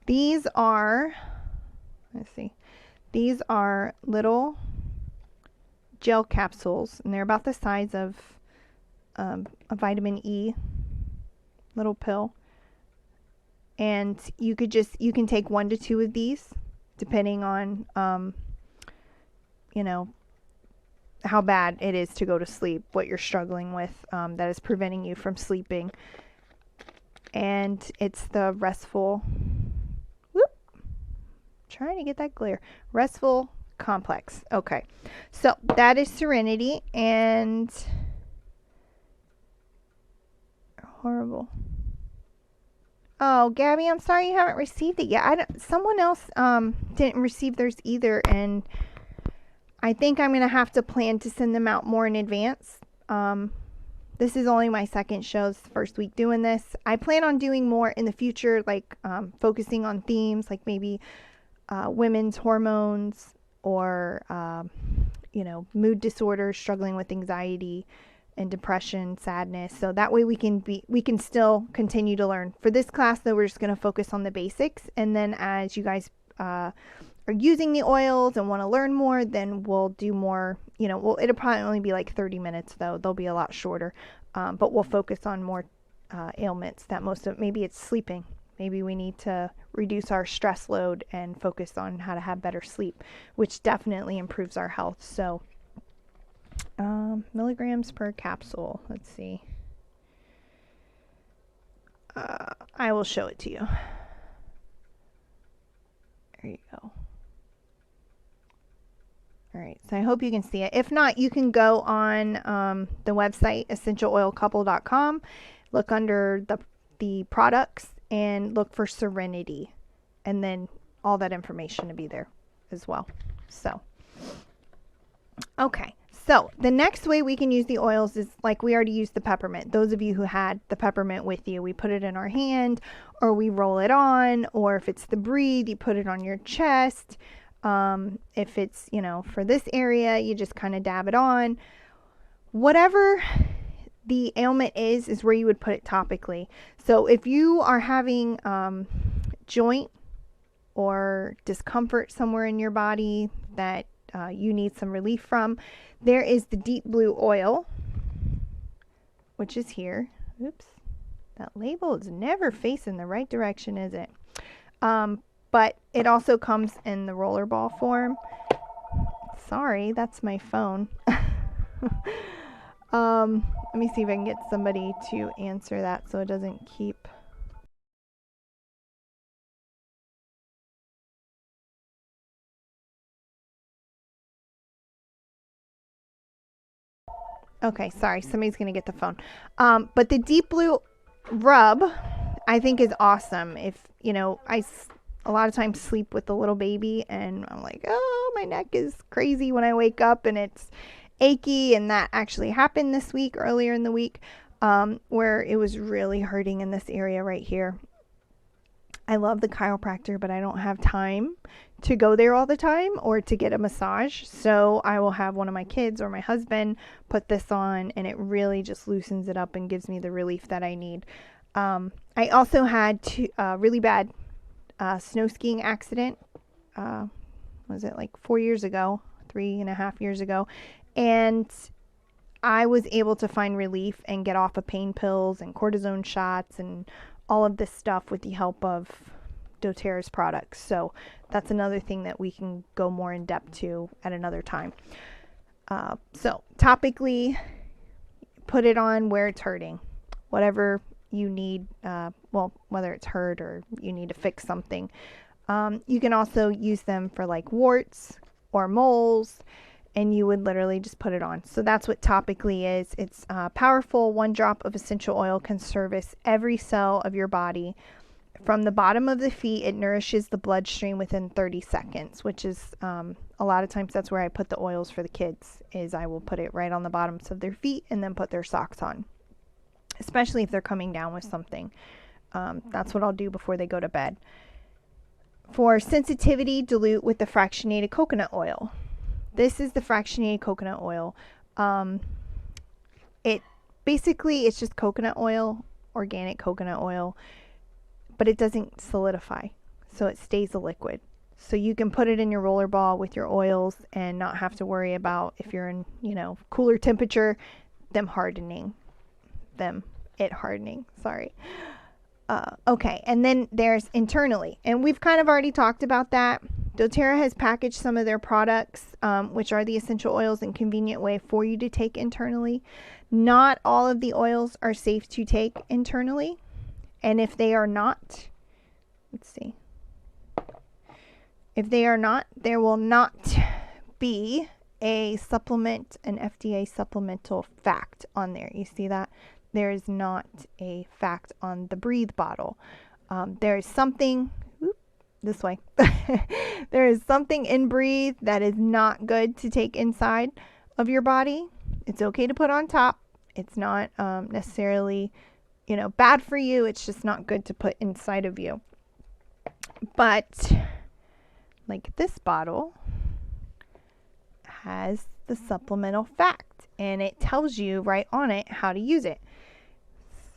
These are, let's see, these are little gel capsules, and they're about the size of a vitamin E little pill. And you can take 1 to 2 of these, depending on you know, how bad it is to go to sleep, what you're struggling with that is preventing you from sleeping. And it's the Restful, trying to get that glare, Restful Complex. Okay, so that is Serenity. And horrible. Oh, Gabby, I'm sorry you haven't received it yet. Someone else didn't receive theirs either, and I think I'm going to have to plan to send them out more in advance. This is only my second show. It's the first week doing this. I plan on doing more in the future, like focusing on themes like maybe women's hormones, or you know, mood disorders, struggling with anxiety and depression, sadness. So that way we can still continue to learn. For this class though, we're just going to focus on the basics, and then as you guys are using the oils and want to learn more, then we'll do more. You know, it'll probably only be like 30 minutes though. They'll be a lot shorter, but we'll focus on more ailments that maybe it's sleeping. Maybe we need to reduce our stress load and focus on how to have better sleep, which definitely improves our health. So milligrams per capsule. Let's see. I will show it to you. There you go. All right, so I hope you can see it. If not, you can go on the website, EssentialOilCouple.com, look under the products, and look for Serenity, and then all that information to be there as well. So, okay. So the next way we can use the oils is like we already used the peppermint. Those of you who had the peppermint with you, we put it in our hand, or we roll it on, or if it's the Breathe, you put it on your chest. If it's, you know, for this area, you just kind of dab it on. Whatever the ailment is where you would put it topically. So if you are having joint or discomfort somewhere in your body that you need some relief from, there is the Deep Blue oil, which is here. Oops, that label is never facing the right direction, is it? But it also comes in the rollerball form. Sorry, that's my phone. Let me see if I can get somebody to answer that so it doesn't keep. Okay, sorry, somebody's gonna get the phone. But the Deep Blue rub, I think, is awesome. If you know, a lot of times sleep with the little baby, and I'm like, oh, my neck is crazy when I wake up, and it's achy, and that actually happened this week, earlier in the week, where it was really hurting in this area right here. I love the chiropractor, but I don't have time to go there all the time or to get a massage. So I will have one of my kids or my husband put this on, and it really just loosens it up and gives me the relief that I need. I also had a really bad snow skiing accident. Was it like 4 years ago, 3.5 years ago? And I was able to find relief and get off of pain pills and cortisone shots and all of this stuff with the help of doTERRA's products. So that's another thing that we can go more in depth to at another time. So topically, put it on where it's hurting, whatever you need. Well, whether it's hurt or you need to fix something. You can also use them for like warts or moles, and you would literally just put it on. So that's what topically is. It's powerful. 1 drop of essential oil can service every cell of your body. From the bottom of the feet, it nourishes the bloodstream within 30 seconds, which is a lot of times that's where I put the oils for the kids, is I will put it right on the bottoms of their feet and then put their socks on, especially if they're coming down with something. That's what I'll do before they go to bed. For sensitivity, dilute with the fractionated coconut oil. This is the fractionated coconut oil. It's just coconut oil, organic coconut oil, but it doesn't solidify, so it stays a liquid. So you can put it in your roller ball with your oils and not have to worry about, if you're in, cooler temperature, it hardening. Sorry. Okay, and then there's internally, and we've kind of already talked about that. doTERRA has packaged some of their products, which are the essential oils, in a convenient way for you to take internally. Not all of the oils are safe to take internally, and if they are not, if they are not, there will not be an FDA supplemental fact on there. You see that? There is not a fact on the Breathe bottle. There is something, this way. There is something in Breathe that is not good to take inside of your body. It's okay to put on top. It's not necessarily, bad for you. It's just not good to put inside of you. But like this bottle has the supplemental fact, and it tells you right on it how to use it.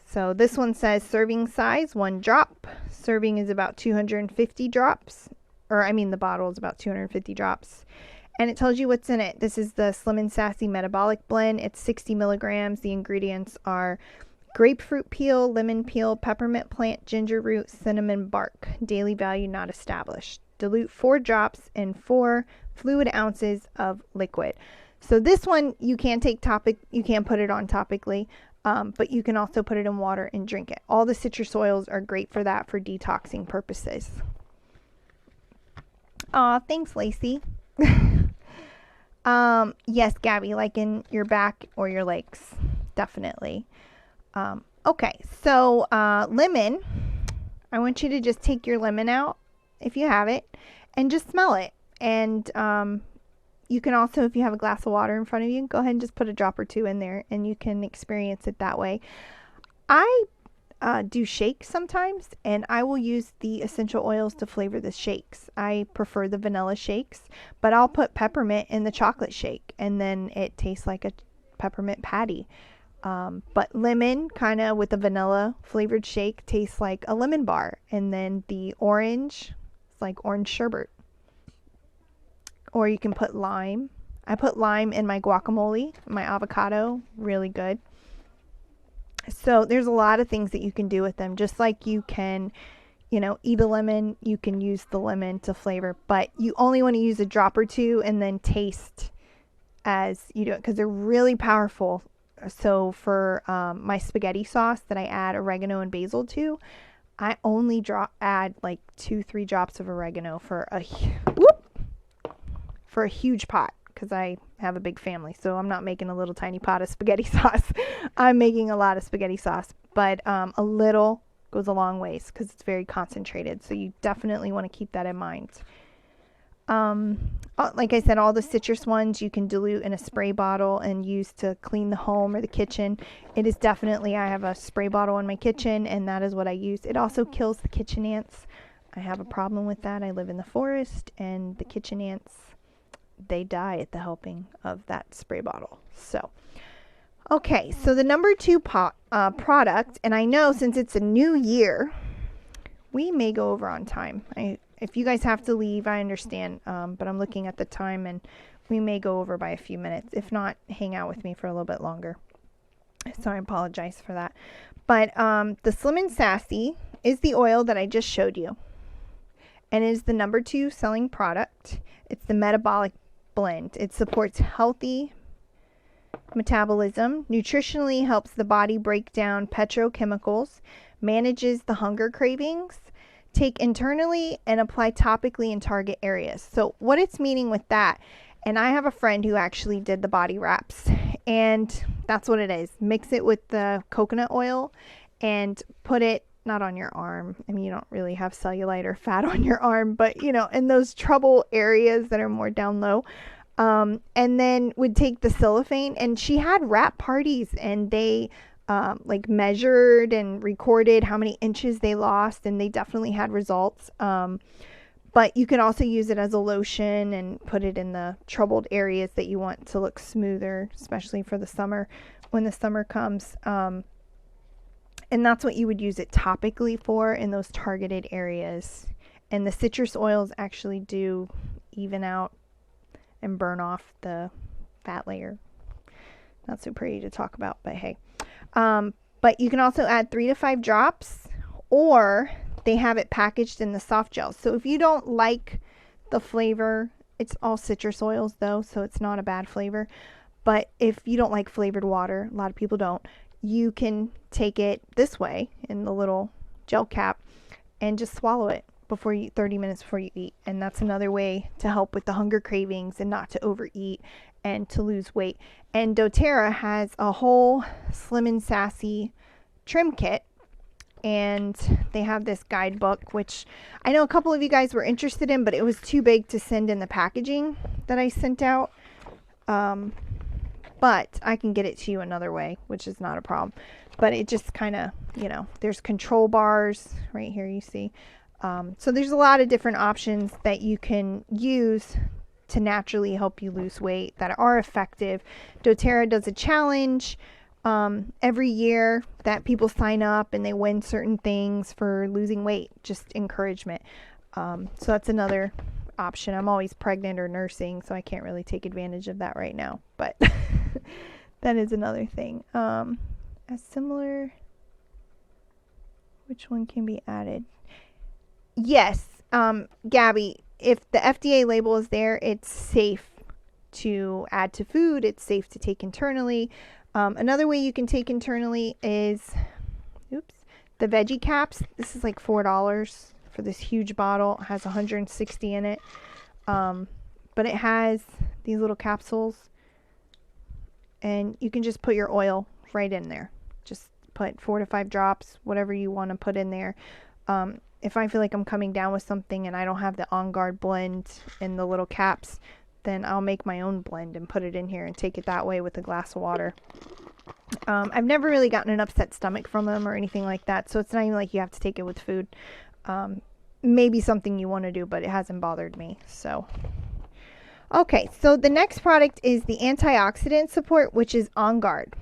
So this one says serving size, 1 drop. Serving is about 250 drops. The bottle is about 250 drops. And it tells you what's in it. This is the Slim and Sassy Metabolic Blend. It's 60 milligrams. The ingredients are grapefruit peel, lemon peel, peppermint plant, ginger root, cinnamon bark. Daily value not established. Dilute 4 drops in 4 fluid ounces of liquid. So this one you can put it on topically. But you can also put it in water and drink it. All the citrus oils are great for that, for detoxing purposes. Aw, thanks, Lacey. Yes, Gabby, like in your back or your legs, definitely. Okay, so lemon. I want you to just take your lemon out, if you have it, and just smell it. And you can also, if you have a glass of water in front of you, go ahead and just put a drop or 2 in there, and you can experience it that way. I do shakes sometimes, and I will use the essential oils to flavor the shakes. I prefer the vanilla shakes, but I'll put peppermint in the chocolate shake, and then it tastes like a peppermint patty. But lemon, kind of with a vanilla flavored shake, tastes like a lemon bar. And then the orange, it's like orange sherbet. Or you can put lime. I put lime in my guacamole, my avocado, really good. So there's a lot of things that you can do with them. Just like you can, eat a lemon, you can use the lemon to flavor. But you only want to use a drop or two and then taste as you do it because they're really powerful. So for my spaghetti sauce that I add oregano and basil to, I only add like 2-3 drops of oregano for a huge pot because I have a big family. So I'm not making a little tiny pot of spaghetti sauce. I'm making a lot of spaghetti sauce, but a little goes a long ways because it's very concentrated. So you definitely want to keep that in mind. Like I said, all the citrus ones you can dilute in a spray bottle and use to clean the home or the kitchen. It is definitely, I have a spray bottle in my kitchen and that is what I use. It also kills the kitchen ants. I have a problem with that. I live in the forest and the kitchen ants, they die at the helping of that spray bottle. So, okay, so the number 2 product, and I know since it's a new year, we may go over on time. If you guys have to leave, I understand, but I'm looking at the time and we may go over by a few minutes. If not, hang out with me for a little bit longer. So I apologize for that. But the Slim and Sassy is the oil that I just showed you. And it is the number 2 selling product. It's the metabolic blend. It supports healthy metabolism, nutritionally helps the body break down petrochemicals, manages the hunger cravings, take internally and apply topically in target areas. So what it's meaning with that, and I have a friend who actually did the body wraps, and that's what it is. Mix it with the coconut oil and put it not on your arm. I mean, you don't really have cellulite or fat on your arm, but in those trouble areas that are more down low. And then would take the cellophane, and she had wrap parties, and they like measured and recorded how many inches they lost, and they definitely had results. But you can also use it as a lotion and put it in the troubled areas that you want to look smoother, especially for the summer when the summer comes. And that's what you would use it topically for, in those targeted areas. And the citrus oils actually do even out and burn off the fat layer. Not so pretty to talk about, but hey. But you can also add 3 to 5 drops, or they have it packaged in the soft gels. So if you don't like the flavor, it's all citrus oils though, so it's not a bad flavor. But if you don't like flavored water, a lot of people don't, you can take it this way in the little gel cap and just swallow it 30 minutes before you eat. And that's another way to help with the hunger cravings and not to overeat and to lose weight. And doTERRA has a whole Slim and Sassy trim kit, and they have this guidebook, which I know a couple of you guys were interested in, but it was too big to send in the packaging that I sent out. But I can get it to you another way, which is not a problem. But it just kind of, there's control bars right here, you see. So there's a lot of different options that you can use to naturally help you lose weight that are effective. doTERRA does a challenge every year that people sign up and they win certain things for losing weight, just encouragement. So that's another option. I'm always pregnant or nursing, so I can't really take advantage of that right now, but that is another thing. A similar, which one can be added? Yes, Gabby, if the FDA label is there, it's safe to add to food. It's safe to take internally. Another way you can take internally is, the veggie caps. This is like $4 for this huge bottle. It has 160 in it. But it has these little capsules, and you can just put your oil right in there. Just put 4 to 5 drops, whatever you want to put in there. If I feel like I'm coming down with something and I don't have the On Guard blend in the little caps, then I'll make my own blend and put it in here and take it that way with a glass of water. I've never really gotten an upset stomach from them or anything like that, so it's not even like you have to take it with food. Maybe something you want to do, but it hasn't bothered me. So, Okay, so the next product is the antioxidant support, which is On Guard.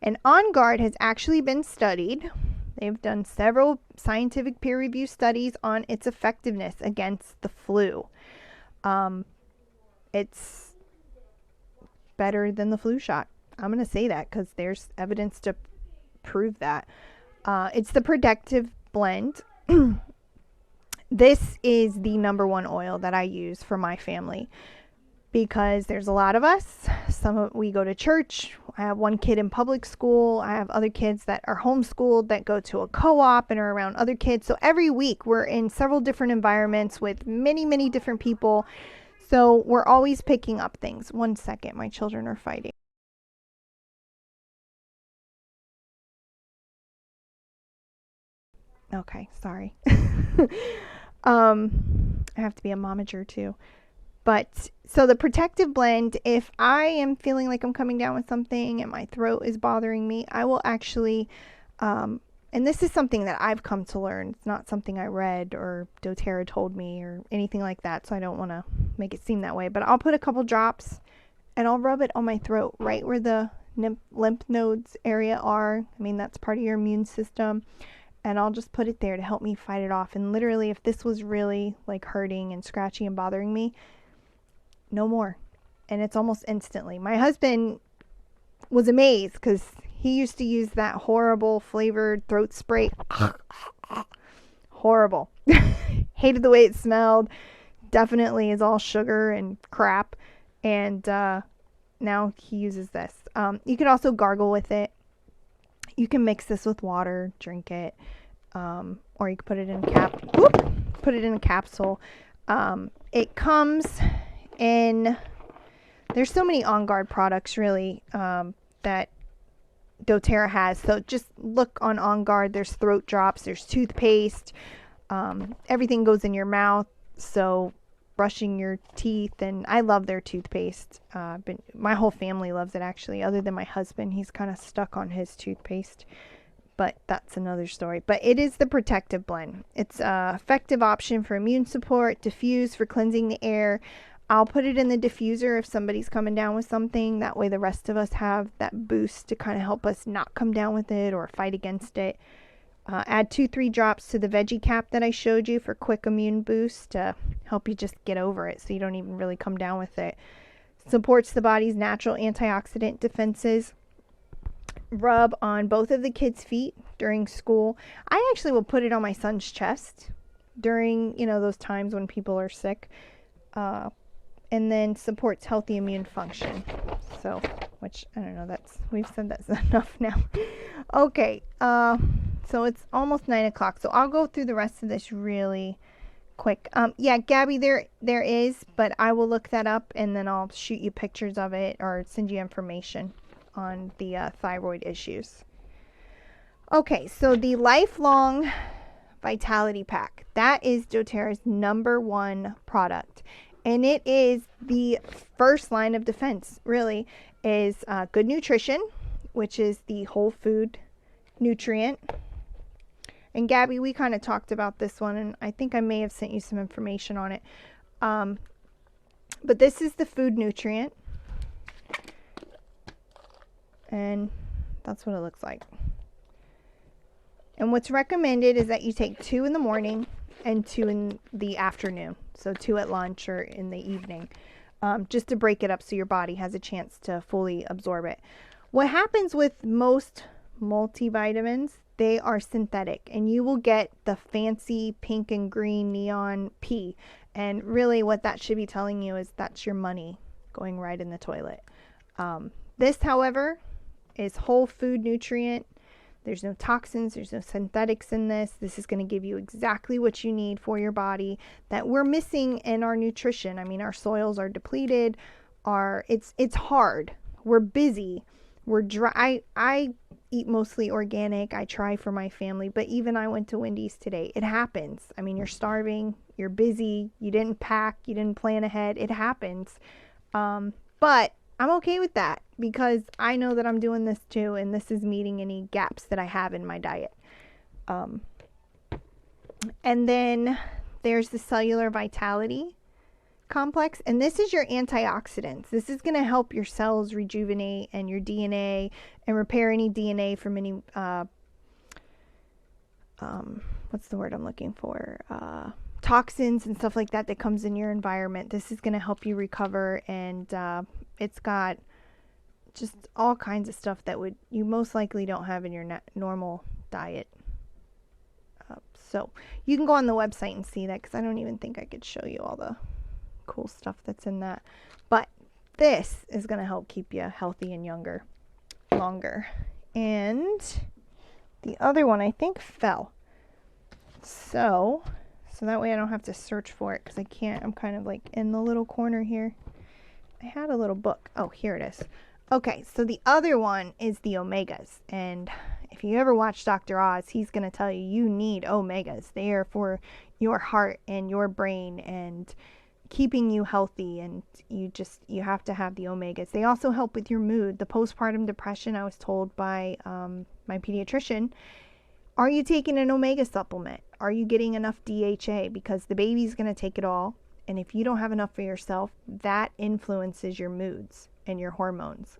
And On Guard has actually been studied. They've done several scientific peer review studies on its effectiveness against the flu. It's better than the flu shot. I'm going to say that because there's evidence to prove that. It's the protective blend. This is the number one oil that I use for my family because there's a lot of us. We go to church. I have one kid in public school. I have other kids that are homeschooled that go to a co-op and are around other kids. So every week we're in several different environments with many, many different people. So we're always picking up things. 1 second, my children are fighting. Okay, sorry. I have to be a momager too. But so the protective blend, if I am feeling like I'm coming down with something and my throat is bothering me, I will actually, and this is something that I've come to learn. It's not something I read or doTERRA told me or anything like that. So I don't want to make it seem that way. But I'll put a couple drops and I'll rub it on my throat right where the lymph nodes area are. I mean, that's part of your immune system. And I'll just put it there to help me fight it off. And literally, if this was really like hurting and scratchy and bothering me, no more. And it's almost instantly. My husband was amazed because he used to use that horrible flavored throat spray. Horrible. Hated the way it smelled. Definitely is all sugar and crap. And now he uses this. You can also gargle with it. You can mix this with water, drink it, or you can put it in put it in a capsule. It comes in. There's so many On Guard products really that doTERRA has. So just look on Guard. There's throat drops. There's toothpaste. Everything goes in your mouth. So brushing your teeth, and I love their toothpaste. But my whole family loves it actually, other than my husband. He's kind of stuck on his toothpaste, but that's another story. But it is the protective blend. It's an effective option for immune support, diffuse for cleansing the air. I'll put it in the diffuser if somebody's coming down with something. That way the rest of us have that boost to kind of help us not come down with it or fight against it. Add 2-3 drops to the veggie cap that I showed you for quick immune boost to help you just get over it so you don't even really come down with it. Supports the body's natural antioxidant defenses. Rub on both of the kids' feet during school. I actually will put it on my son's chest during, those times when people are sick. And then supports healthy immune function. So, which, I don't know, we've said that's enough now. Okay, so it's almost 9 o'clock, so I'll go through the rest of this really quick. Yeah, Gabby, there is, but I will look that up and then I'll shoot you pictures of it or send you information on the thyroid issues. Okay, so the Lifelong Vitality Pack. That is doTERRA's number one product. And it is the first line of defense, really, is Good Nutrition, which is the whole food nutrient. And Gabby, we kind of talked about this one, and I think I may have sent you some information on it. But this is the food nutrient. And that's what it looks like. And what's recommended is that you take 2 in the morning and 2 in the afternoon. So 2 at lunch or in the evening, just to break it up so your body has a chance to fully absorb it. What happens with most multivitamins, they are synthetic, and you will get the fancy pink and green neon P. And really what that should be telling you is that's your money going right in the toilet. This, however, is whole food nutrient. There's no toxins, there's no synthetics in this. This is going to give you exactly what you need for your body that we're missing in our nutrition. I mean, our soils are depleted. It's hard. We're busy. We're dry. I eat mostly organic. I try for my family, but even I went to Wendy's today. It happens. I mean, you're starving, you're busy, you didn't pack, you didn't plan ahead. It happens. But I'm okay with that because I know that I'm doing this too, and this is meeting any gaps that I have in my diet. And then there's the Cellular Vitality. complex, and this is your antioxidants. This is going to help your cells rejuvenate and your DNA and repair any DNA from any what's the word I'm looking for? Toxins and stuff like that that comes in your environment. This is going to help you recover, and it's got just all kinds of stuff that you most likely don't have in your normal diet. So you can go on the website and see that, because I don't even think I could show you all the cool stuff that's in that. But this is going to help keep you healthy and younger longer. And the other one I think fell. So that way I don't have to search for it, because I can't. I'm kind of like in the little corner here. I had a little book. Oh, here it is. Okay, so the other one is the omegas. And if you ever watch Dr. Oz, he's going to tell you you need omegas. They are for your heart and your brain and keeping you healthy, and you have to have the omegas. They also help with your mood. The postpartum depression, I was told by my pediatrician, are you taking an omega supplement? Are you getting enough DHA? Because the baby's going to take it all, and if you don't have enough for yourself, that influences your moods and your hormones.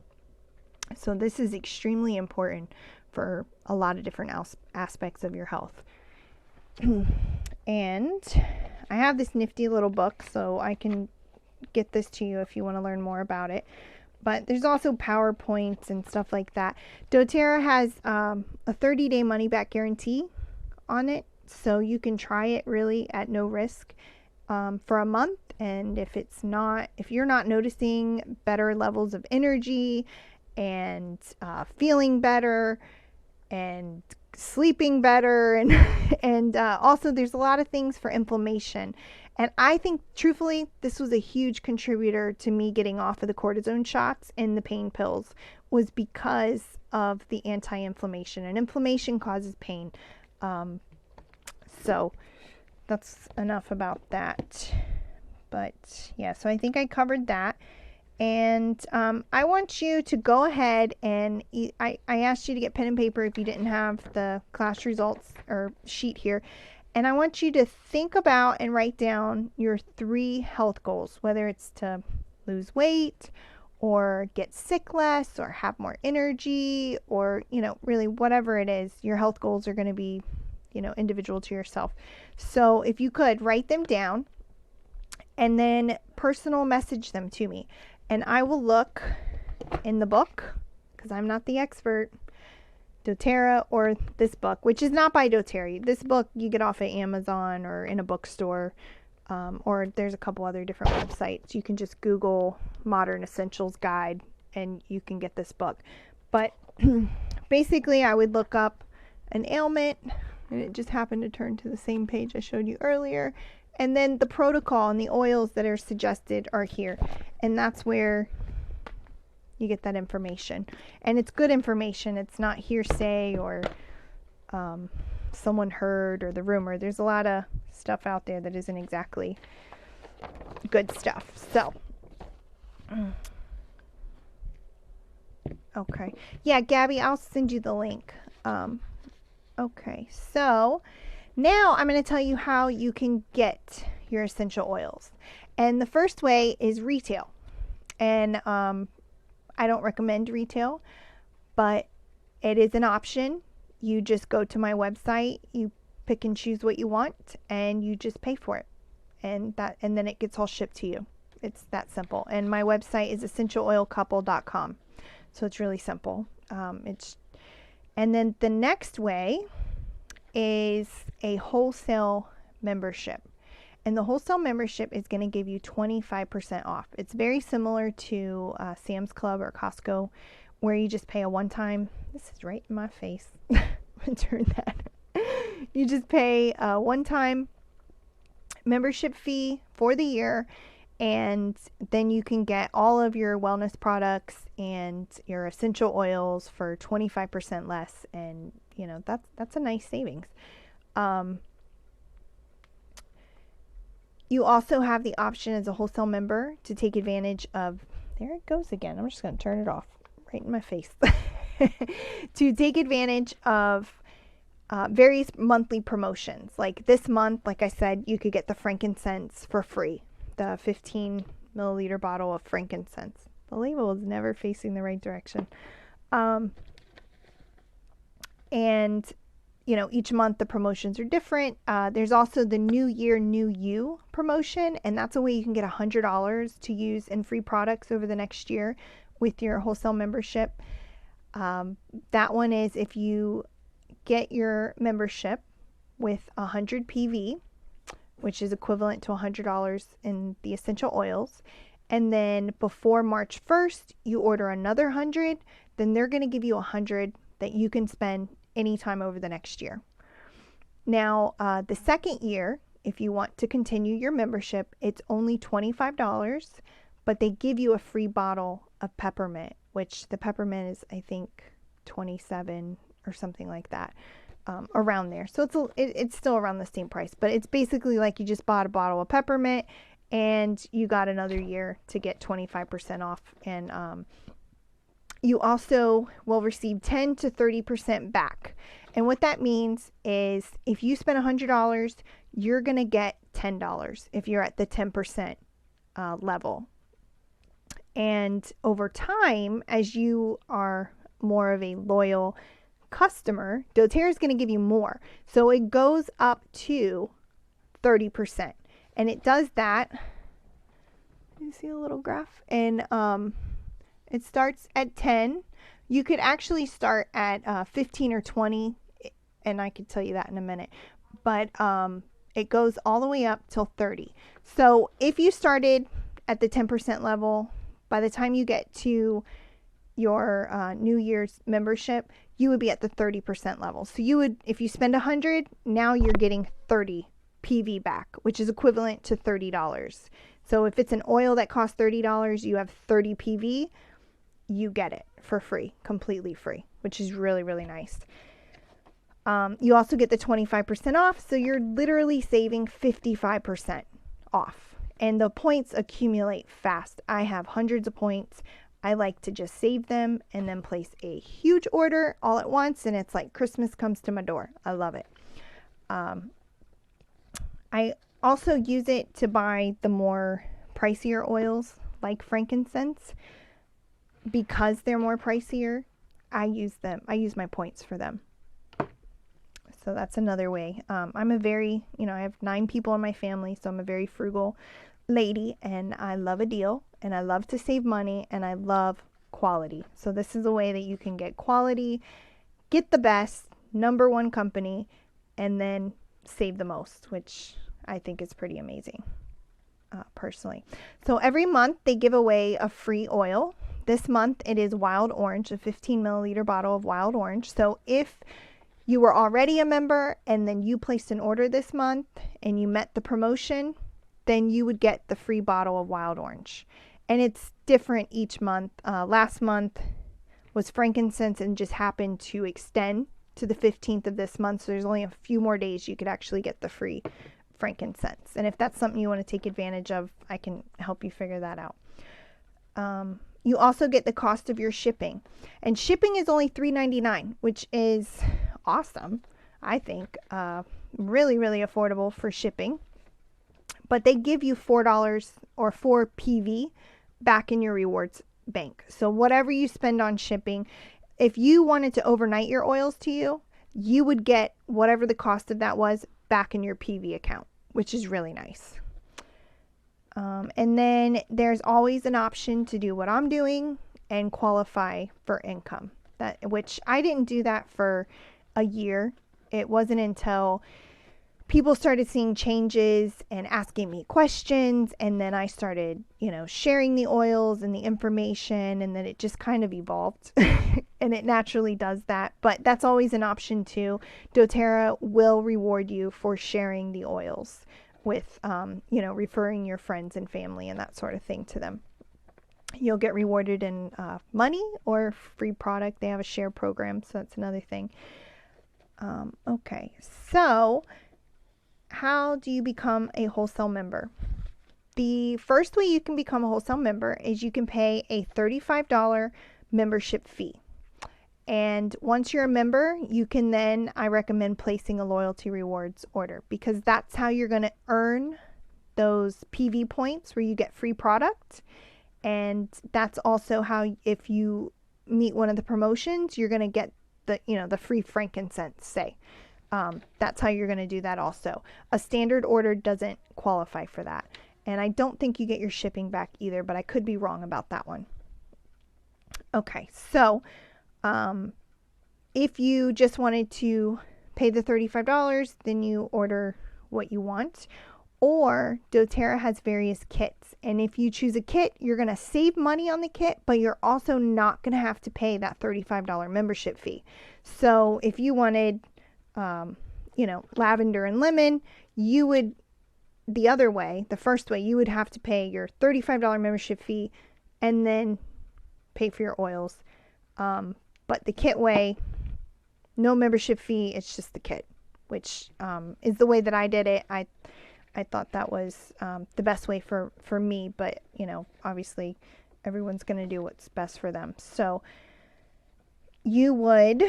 So this is extremely important for a lot of different aspects of your health. And I have this nifty little book, so I can get this to you if you want to learn more about it. But there's also PowerPoints and stuff like that. doTERRA has a 30-day money-back guarantee on it, so you can try it really at no risk for a month. And if you're not noticing better levels of energy and feeling better and sleeping better, and also there's a lot of things for inflammation. And I think, truthfully, this was a huge contributor to me getting off of the cortisone shots and the pain pills, was because of the anti-inflammation. And inflammation causes pain. So that's enough about that. But yeah, so I think I covered that. And I want you to go ahead and I asked you to get pen and paper if you didn't have the class results or sheet here. And I want you to think about and write down your 3 health goals, whether it's to lose weight or get sick less or have more energy, or, really whatever it is. Your health goals are going to be, individual to yourself. So if you could write them down and then personal message them to me. And I will look in the book, because I'm not the expert, doTERRA or this book, which is not by doTERRA. This book you get off at Amazon or in a bookstore, or there's a couple other different websites. You can just Google Modern Essentials Guide and you can get this book. But basically I would look up an ailment, and it just happened to turn to the same page I showed you earlier. And then the protocol and the oils that are suggested are here. And that's where you get that information. And it's good information. It's not hearsay or someone heard or the rumor. There's a lot of stuff out there that isn't exactly good stuff. So, okay. Yeah, Gabby, I'll send you the link. Okay, so now I'm going to tell you how you can get your essential oils. And the first way is retail. And I don't recommend retail, but it is an option. You just go to my website, you pick and choose what you want, and you just pay for it. And then it gets all shipped to you. It's that simple. And my website is essentialoilcouple.com. So it's really simple. And then the next way is a wholesale membership. And the wholesale membership is going to give you 25% off. It's very similar to Sam's Club or Costco, where you just pay a one-time, this is right in my face, turn that. You just pay a one-time membership fee for the year, and then you can get all of your wellness products and your essential oils for 25% less. And that's a nice savings. You also have the option as a wholesale member to take advantage of, there it goes again, I'm just going to turn it off right in my face, to take advantage of various monthly promotions. Like this month, like I said, you could get the frankincense for free. the 15 milliliter bottle of frankincense. The label is never facing the right direction. And each month the promotions are different. There's also the New Year, New You promotion, and that's a way you can get $100 to use in free products over the next year with your wholesale membership. That one is if you get your membership with 100 PV, which is equivalent to $100 in the essential oils, and then before March 1st, you order another 100, then they're going to give you 100 that you can spend anytime over the next year. Now, the second year, if you want to continue your membership, it's only $25, but they give you a free bottle of peppermint, which the peppermint is, I think, 27 or something like that, around there. So it's still around the same price, but it's basically like you just bought a bottle of peppermint and you got another year to get 25% off. And you also will receive 10 to 30% back. And what that means is if you spend $100, you're going to get $10 if you're at the 10% level. And over time, as you are more of a loyal customer, doTERRA is going to give you more. So it goes up to 30%. And it does that. You see a little graph? And it starts at 10. You could actually start at 15 or 20, and I could tell you that in a minute. But it goes all the way up till 30. So if you started at the 10% level, by the time you get to your New Year's membership, you would be at the 30% level. So you would, if you spend 100, now you're getting 30 PV back, which is equivalent to $30. So if it's an oil that costs $30, you have 30 PV, you get it for free, completely free, which is really, really nice. You also get the 25% off, so you're literally saving 55% off. And the points accumulate fast. I have hundreds of points. I like to just save them and then place a huge order all at once, and it's like Christmas comes to my door. I love it. I also use it to buy the more pricier oils like frankincense. Because they're more pricier, I use my points for them. So that's another way. I'm a very, I have 9 people in my family, so I'm a very frugal lady, and I love a deal, and I love to save money, and I love quality. So this is a way that you can get quality, get the best, number one company, and then save the most, which I think is pretty amazing, personally. So every month they give away a free oil. This month it is Wild Orange, a 15 milliliter bottle of Wild Orange. So if you were already a member and then you placed an order this month and you met the promotion, then you would get the free bottle of Wild Orange. And it's different each month. Last month was frankincense and just happened to extend to the 15th of this month. So there's only a few more days you could actually get the free frankincense. And if that's something you want to take advantage of, I can help you figure that out. You also get the cost of your shipping. And shipping is only $3.99, which is awesome, I think. Really, really affordable for shipping. But they give you $4 or 4 PV back in your rewards bank. So whatever you spend on shipping, if you wanted to overnight your oils to you, you would get whatever the cost of that was back in your PV account, which is really nice. And then there's always an option to do what I'm doing and qualify for income, which I didn't do that for a year. It wasn't until people started seeing changes and asking me questions, and then I started, sharing the oils and the information, and then it just kind of evolved. And it naturally does that, but that's always an option too. doTERRA will reward you for sharing the oils with, referring your friends and family and that sort of thing to them. You'll get rewarded in money or free product. They have a share program, so that's another thing. Okay, so how do you become a wholesale member? The first way you can become a wholesale member is you can pay a $35 membership fee. And once you're a member, you can then, I recommend placing a loyalty rewards order, because that's how you're going to earn those PV points where you get free product. And that's also how, if you meet one of the promotions, you're going to get the, the free frankincense, say. That's how you're going to do that also. A standard order doesn't qualify for that. And I don't think you get your shipping back either, but I could be wrong about that one. Okay, so if you just wanted to pay the $35, then you order what you want. Or doTERRA has various kits. And if you choose a kit, you're going to save money on the kit, but you're also not going to have to pay that $35 membership fee. So if you wanted, lavender and lemon, you would, the other way, the first way, you would have to pay your $35 membership fee and then pay for your oils. But the kit way, no membership fee, it's just the kit, which is the way that I did it. I thought that was the best way for me, but obviously everyone's going to do what's best for them. So you would,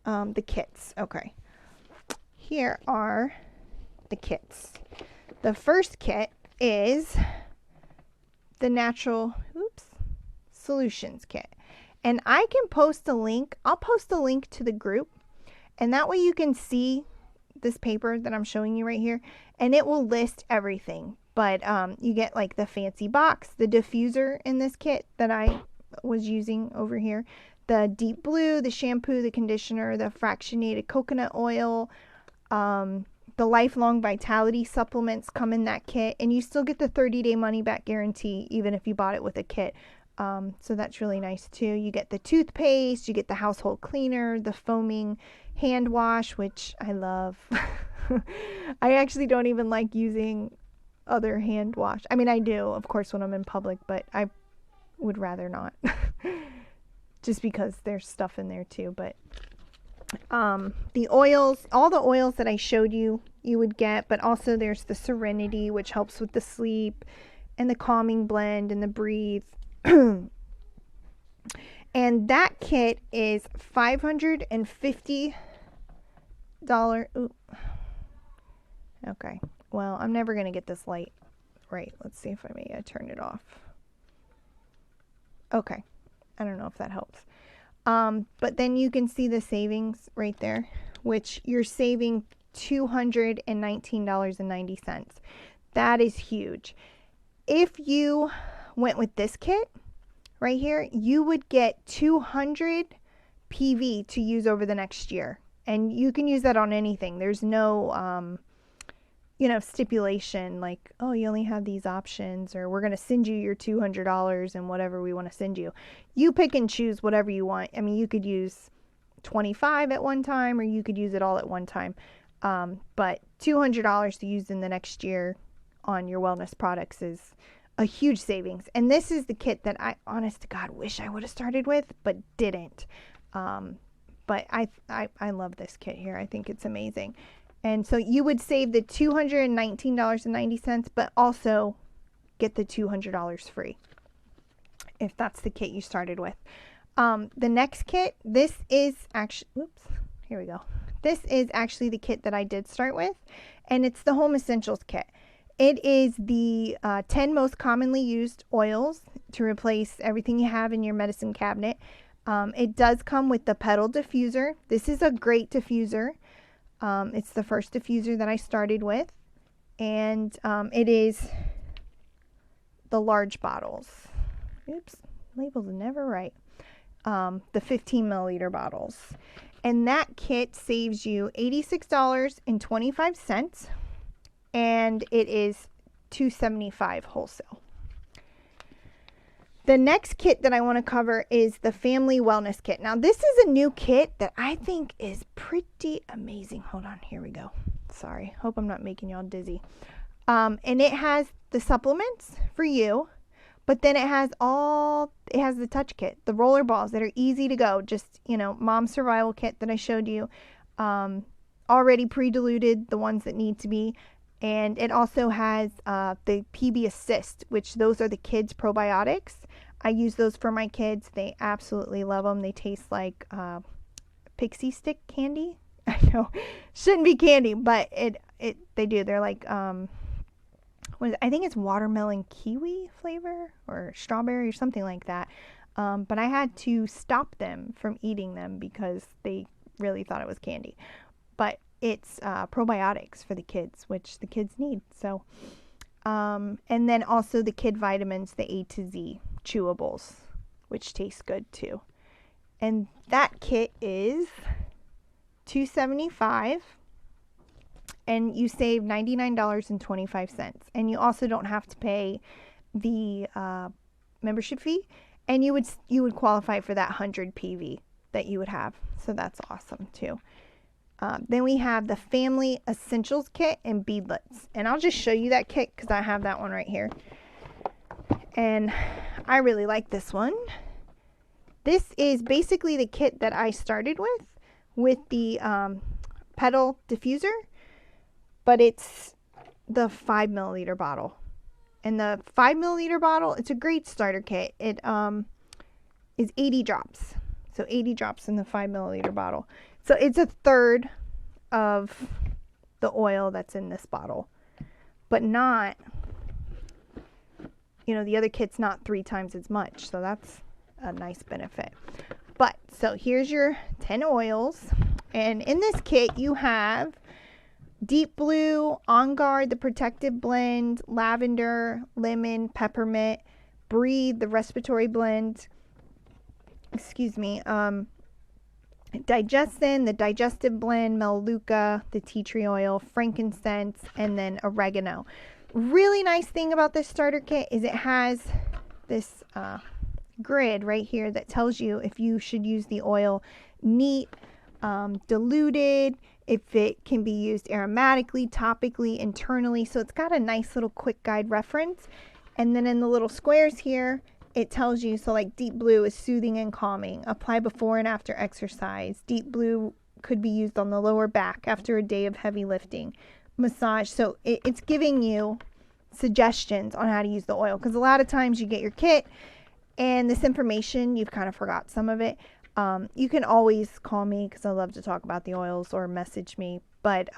the kits. Okay. Here are the kits. The first kit is the Natural Solutions kit. And I can post a link. I'll post a link to the group. And that way you can see this paper that I'm showing you right here. And it will list everything. But you get like the fancy box, the diffuser in this kit that I was using over here, the deep blue, the shampoo, the conditioner, the fractionated coconut oil, the lifelong vitality supplements come in that kit, and you still get the 30-day money back guarantee even if you bought it with a kit. So that's really nice too. You get the toothpaste, you get the household cleaner, the foaming hand wash, which I love. I actually don't even like using other hand wash. I mean, I do, of course, when I'm in public, but I would rather not. Just because there's stuff in there too. But the oils, all the oils that I showed you, you would get, but also there's the Serenity, which helps with the sleep, and the Calming Blend, and the Breathe. And that kit is $550. Ooh. Okay, well, I'm never going to get this light right. Let's see if I may turn it off. Okay, I don't know if that helps. But then you can see the savings right there, which you're saving $219.90. That is huge. If you went with this kit right here, you would get 200 PV to use over the next year. And you can use that on anything. There's no, stipulation like, oh, you only have these options, or we're going to send you your $200 and whatever we want to send you. You pick and choose whatever you want. I mean, you could use 25 at one time, or you could use it all at one time. But $200 to use in the next year on your wellness products is a huge savings. And this is the kit that I, honest to God, wish I would have started with, but didn't. But I love this kit here. I think it's amazing. And so you would save the $219.90, but also get the $200 free if that's the kit you started with. The next kit, this is actually, here we go. This is actually the kit that I did start with, and it's the Home Essentials kit. It is the 10 most commonly used oils to replace everything you have in your medicine cabinet. It does come with the Petal diffuser. This is a great diffuser. It's the first diffuser that I started with, and it is the large bottles. Oops, labels are never right. The 15 milliliter bottles. And that kit saves you $86.25, and it is $275 wholesale. The next kit that I want to cover is the Family Wellness Kit. Now, this is a new kit that I think is pretty amazing. Hold on, here we go. Sorry, hope I'm not making y'all dizzy. And it has the supplements for you, but then it has the touch kit, the roller balls that are easy to go. Just, Mom Survival Kit that I showed you, already pre-diluted, the ones that need to be. And it also has the PB Assist, which those are the kids' probiotics. I use those for my kids. They absolutely love them. They taste like pixie stick candy. I know, shouldn't be candy, but they do. They're like I think it's watermelon kiwi flavor or strawberry or something like that. But I had to stop them from eating them because they really thought it was candy. But it's probiotics for the kids, which the kids need. So, and then also the kid vitamins, the A to Z chewables, which taste good too. And that kit is $275, and you save $99.25. And you also don't have to pay the membership fee, and you would qualify for that 100 PV that you would have. So that's awesome too. Then we have the Family Essentials Kit and beadlets. And I'll just show you that kit because I have that one right here. And I really like this one. This is basically the kit that I started with the petal diffuser. But it's the 5 milliliter bottle. And the 5 milliliter bottle, it's a great starter kit. It is 80 drops. So 80 drops in the 5 milliliter bottle. So it's a third of the oil that's in this bottle, but not, the other kit's not 3 times as much. So that's a nice benefit. But so here's your 10 oils. And in this kit, you have Deep Blue, On Guard, the Protective Blend, Lavender, Lemon, Peppermint, Breathe, the Respiratory Blend, Digestin, the Digestive Blend, Melaleuca, the tea tree oil, frankincense, and then oregano. Really nice thing about this starter kit is it has this grid right here that tells you if you should use the oil neat, diluted, if it can be used aromatically, topically, internally. So it's got a nice little quick guide reference. And then in the little squares here, it tells you, so like Deep Blue is soothing and calming. Apply before and after exercise. Deep Blue could be used on the lower back after a day of heavy lifting. Massage. So it's giving you suggestions on how to use the oil. Because a lot of times you get your kit and this information, you've kind of forgot some of it. You can always call me because I love to talk about the oils, or message me. But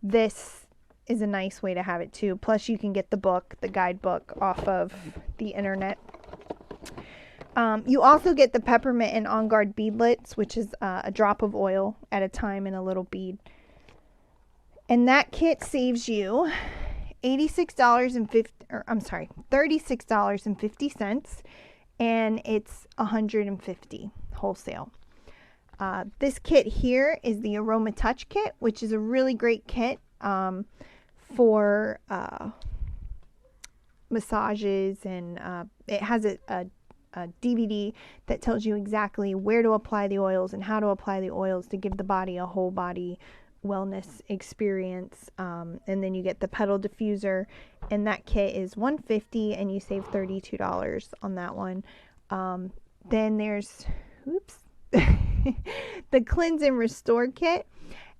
this is a nice way to have it too. Plus you can get the guidebook off of the internet. You also get the Peppermint and On Guard beadlets, which is a drop of oil at a time in a little bead. And that kit saves you $36.50, and it's $150 wholesale. This kit here is the Aroma Touch kit, which is a really great kit for massages, and it has a DVD that tells you exactly where to apply the oils and how to apply the oils to give the body a whole body wellness experience. And then you get the petal diffuser, and that kit is $150, and you save $32 on that one. Then there's the Cleanse and Restore kit,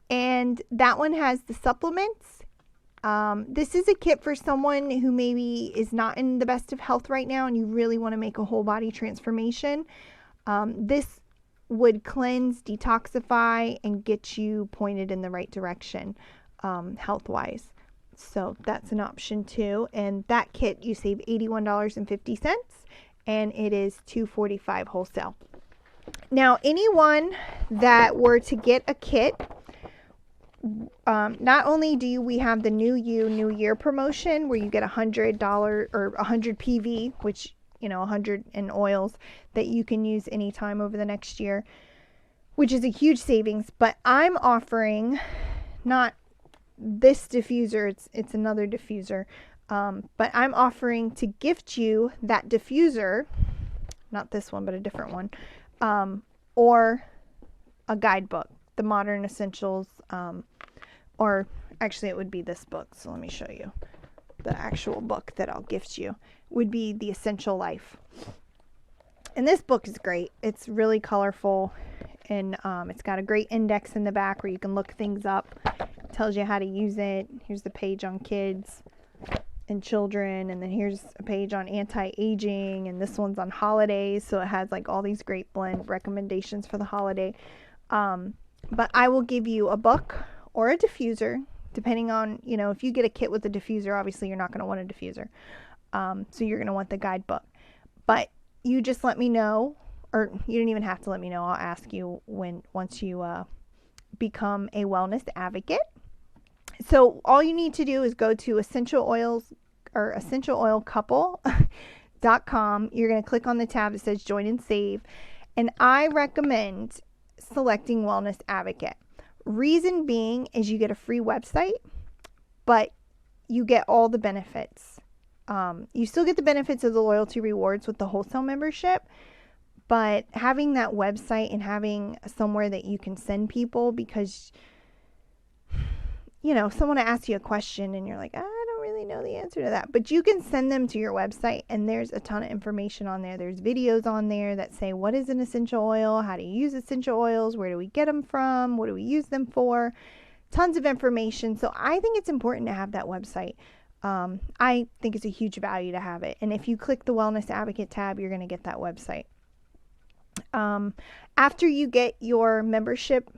and that one has the supplements. This is a kit for someone who maybe is not in the best of health right now and you really want to make a whole body transformation. This would cleanse, detoxify, and get you pointed in the right direction health-wise. So that's an option too. And that kit you save $81.50, and it is $245 wholesale. Now, anyone that were to get a kit, not only do we have the New You, New Year promotion where you get $100 or 100 PV, which, 100 in oils that you can use anytime over the next year, which is a huge savings. But I'm offering not this diffuser, it's another diffuser, but I'm offering to gift you that diffuser, not this one, but a different one, or a guidebook, the Modern Essentials, or actually it would be this book. So let me show you the actual book that I'll gift you. Would be The Essential Life. And this book is great. It's really colorful, and it's got a great index in the back where you can look things up. It tells you how to use it. Here's the page on kids and children, and then here's a page on anti-aging, and this one's on holidays, so it has like all these great blend recommendations for the holiday. But I will give you a book or a diffuser depending on, you know, if you get a kit with a diffuser, obviously you're not going to want a diffuser. So you're going to want the guidebook. But you just let me know, or you don't even have to let me know. I'll ask you once you become a wellness advocate. So all you need to do is go to essentialoilcouple.com. You're going to click on the tab that says join and save. And I recommend selecting Wellness Advocate. Reason being is you get a free website, but you get all the benefits. You still get the benefits of the loyalty rewards with the wholesale membership, but having that website and having somewhere that you can send people, because, you know, someone asks you a question and you're like, I don't really know the answer to that, but you can send them to your website and there's a ton of information on there. There's videos on there that say, what is an essential oil? How do you use essential oils? Where do we get them from? What do we use them for? Tons of information. So I think it's important to have that website. I think it's a huge value to have it. And if you click the Wellness Advocate tab, you're going to get that website. After you get your membership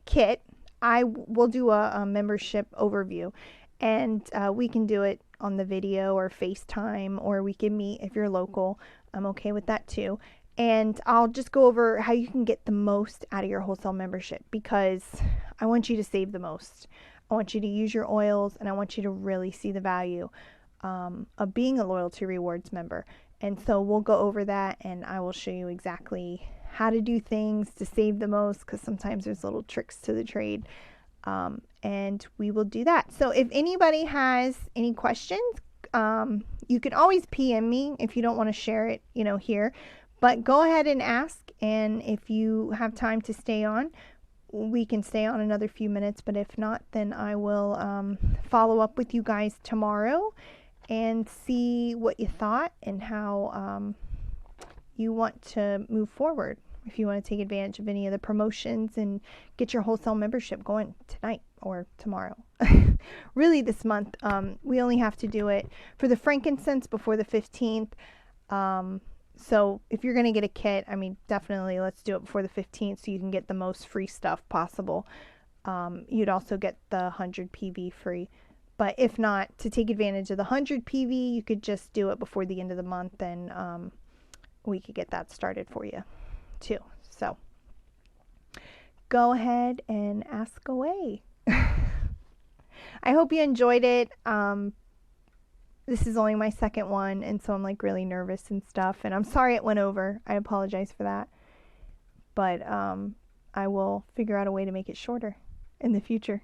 kit, I will do a membership overview, and we can do it on the video or FaceTime, or we can meet if you're local. I'm okay with that too. And I'll just go over how you can get the most out of your wholesale membership, because I want you to save the most. I want you to use your oils, and I want you to really see the value of being a loyalty rewards member. And so we'll go over that, and I will show you exactly how to do things to save the most, because sometimes there's little tricks to the trade. And we will do that. So if anybody has any questions, you can always PM me if you don't want to share it, you know, here. But go ahead and ask, and if you have time to stay on, we can stay on another few minutes, but if not, then I will follow up with you guys tomorrow and see what you thought and how you want to move forward. If you want to take advantage of any of the promotions and get your wholesale membership going tonight or tomorrow. Really this month. We only have to do it for the frankincense before the 15th. So if you're going to get a kit, I mean, definitely let's do it before the 15th so you can get the most free stuff possible. You'd also get the 100 PV free. But if not, to take advantage of the 100 PV, you could just do it before the end of the month, and we could get that started for you too. So go ahead and ask away. I hope you enjoyed it. This is only my second one, and so I'm like really nervous and stuff, and I'm sorry it went over. I apologize for that. But I will figure out a way to make it shorter in the future.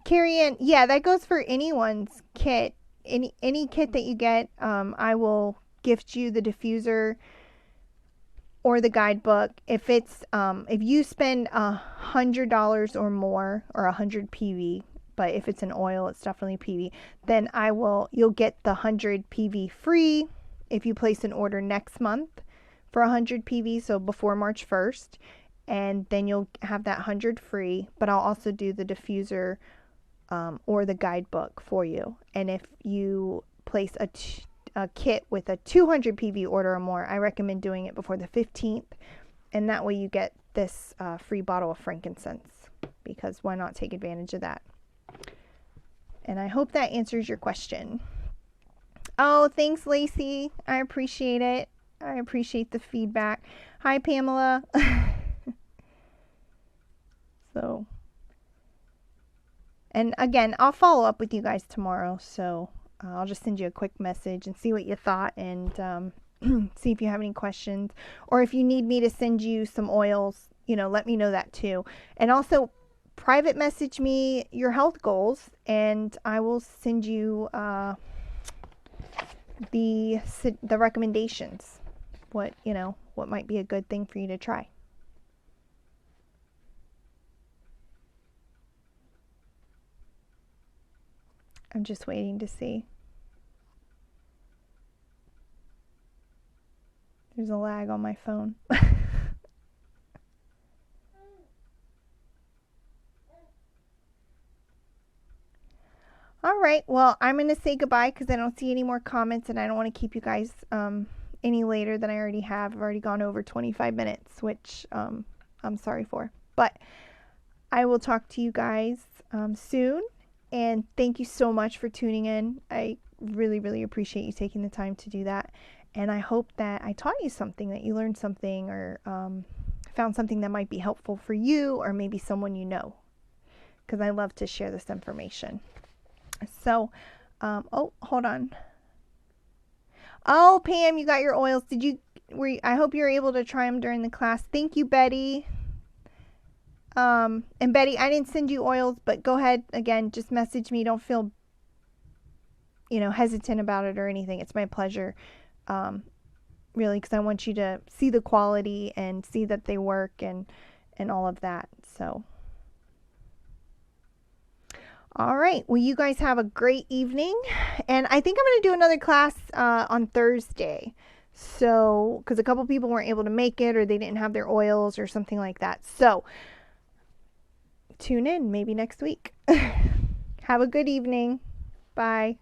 Carrie Ann, yeah, that goes for anyone's kit. Any kit that you get, I will gift you the diffuser or the guidebook. If it's if you spend $100 or more, or 100 PV, but if it's an oil, it's definitely PV, then you'll get the 100 PV free if you place an order next month for 100 PV, so before March 1st, and then you'll have that 100 free. But I'll also do the diffuser or the guidebook for you. And if you place a kit with a 200 PV order or more, I recommend doing it before the 15th, and that way you get this free bottle of frankincense, because why not take advantage of that? And I hope that answers your question. Oh, thanks, Lacey. I appreciate it. I appreciate the feedback. Hi, Pamela. So, and again, I'll follow up with you guys tomorrow, so I'll just send you a quick message and see what you thought, and see if you have any questions, or if you need me to send you some oils, you know, let me know that too. And also private message me your health goals, and I will send you the recommendations, what might be a good thing for you to try. I'm just waiting to see. There's a lag on my phone. All right, well, I'm going to say goodbye because I don't see any more comments, and I don't want to keep you guys any later than I already have. I've already gone over 25 minutes, which I'm sorry for. But I will talk to you guys soon. And thank you so much for tuning in. I really, really appreciate you taking the time to do that. And I hope that I taught you something, that you learned something, or found something that might be helpful for you or maybe someone you know, because I love to share this information. So, oh, hold on. Oh, Pam, you got your oils. I hope you're able to try them during the class. Thank you, Betty. And Betty, I didn't send you oils, but go ahead again. Just message me. Don't feel, hesitant about it or anything. It's my pleasure, really, because I want you to see the quality and see that they work and all of that. So, all right. Well, you guys have a great evening, and I think I'm going to do another class on Thursday. So, because a couple people weren't able to make it, or they didn't have their oils, or something like that. So, tune in maybe next week. Have a good evening. Bye.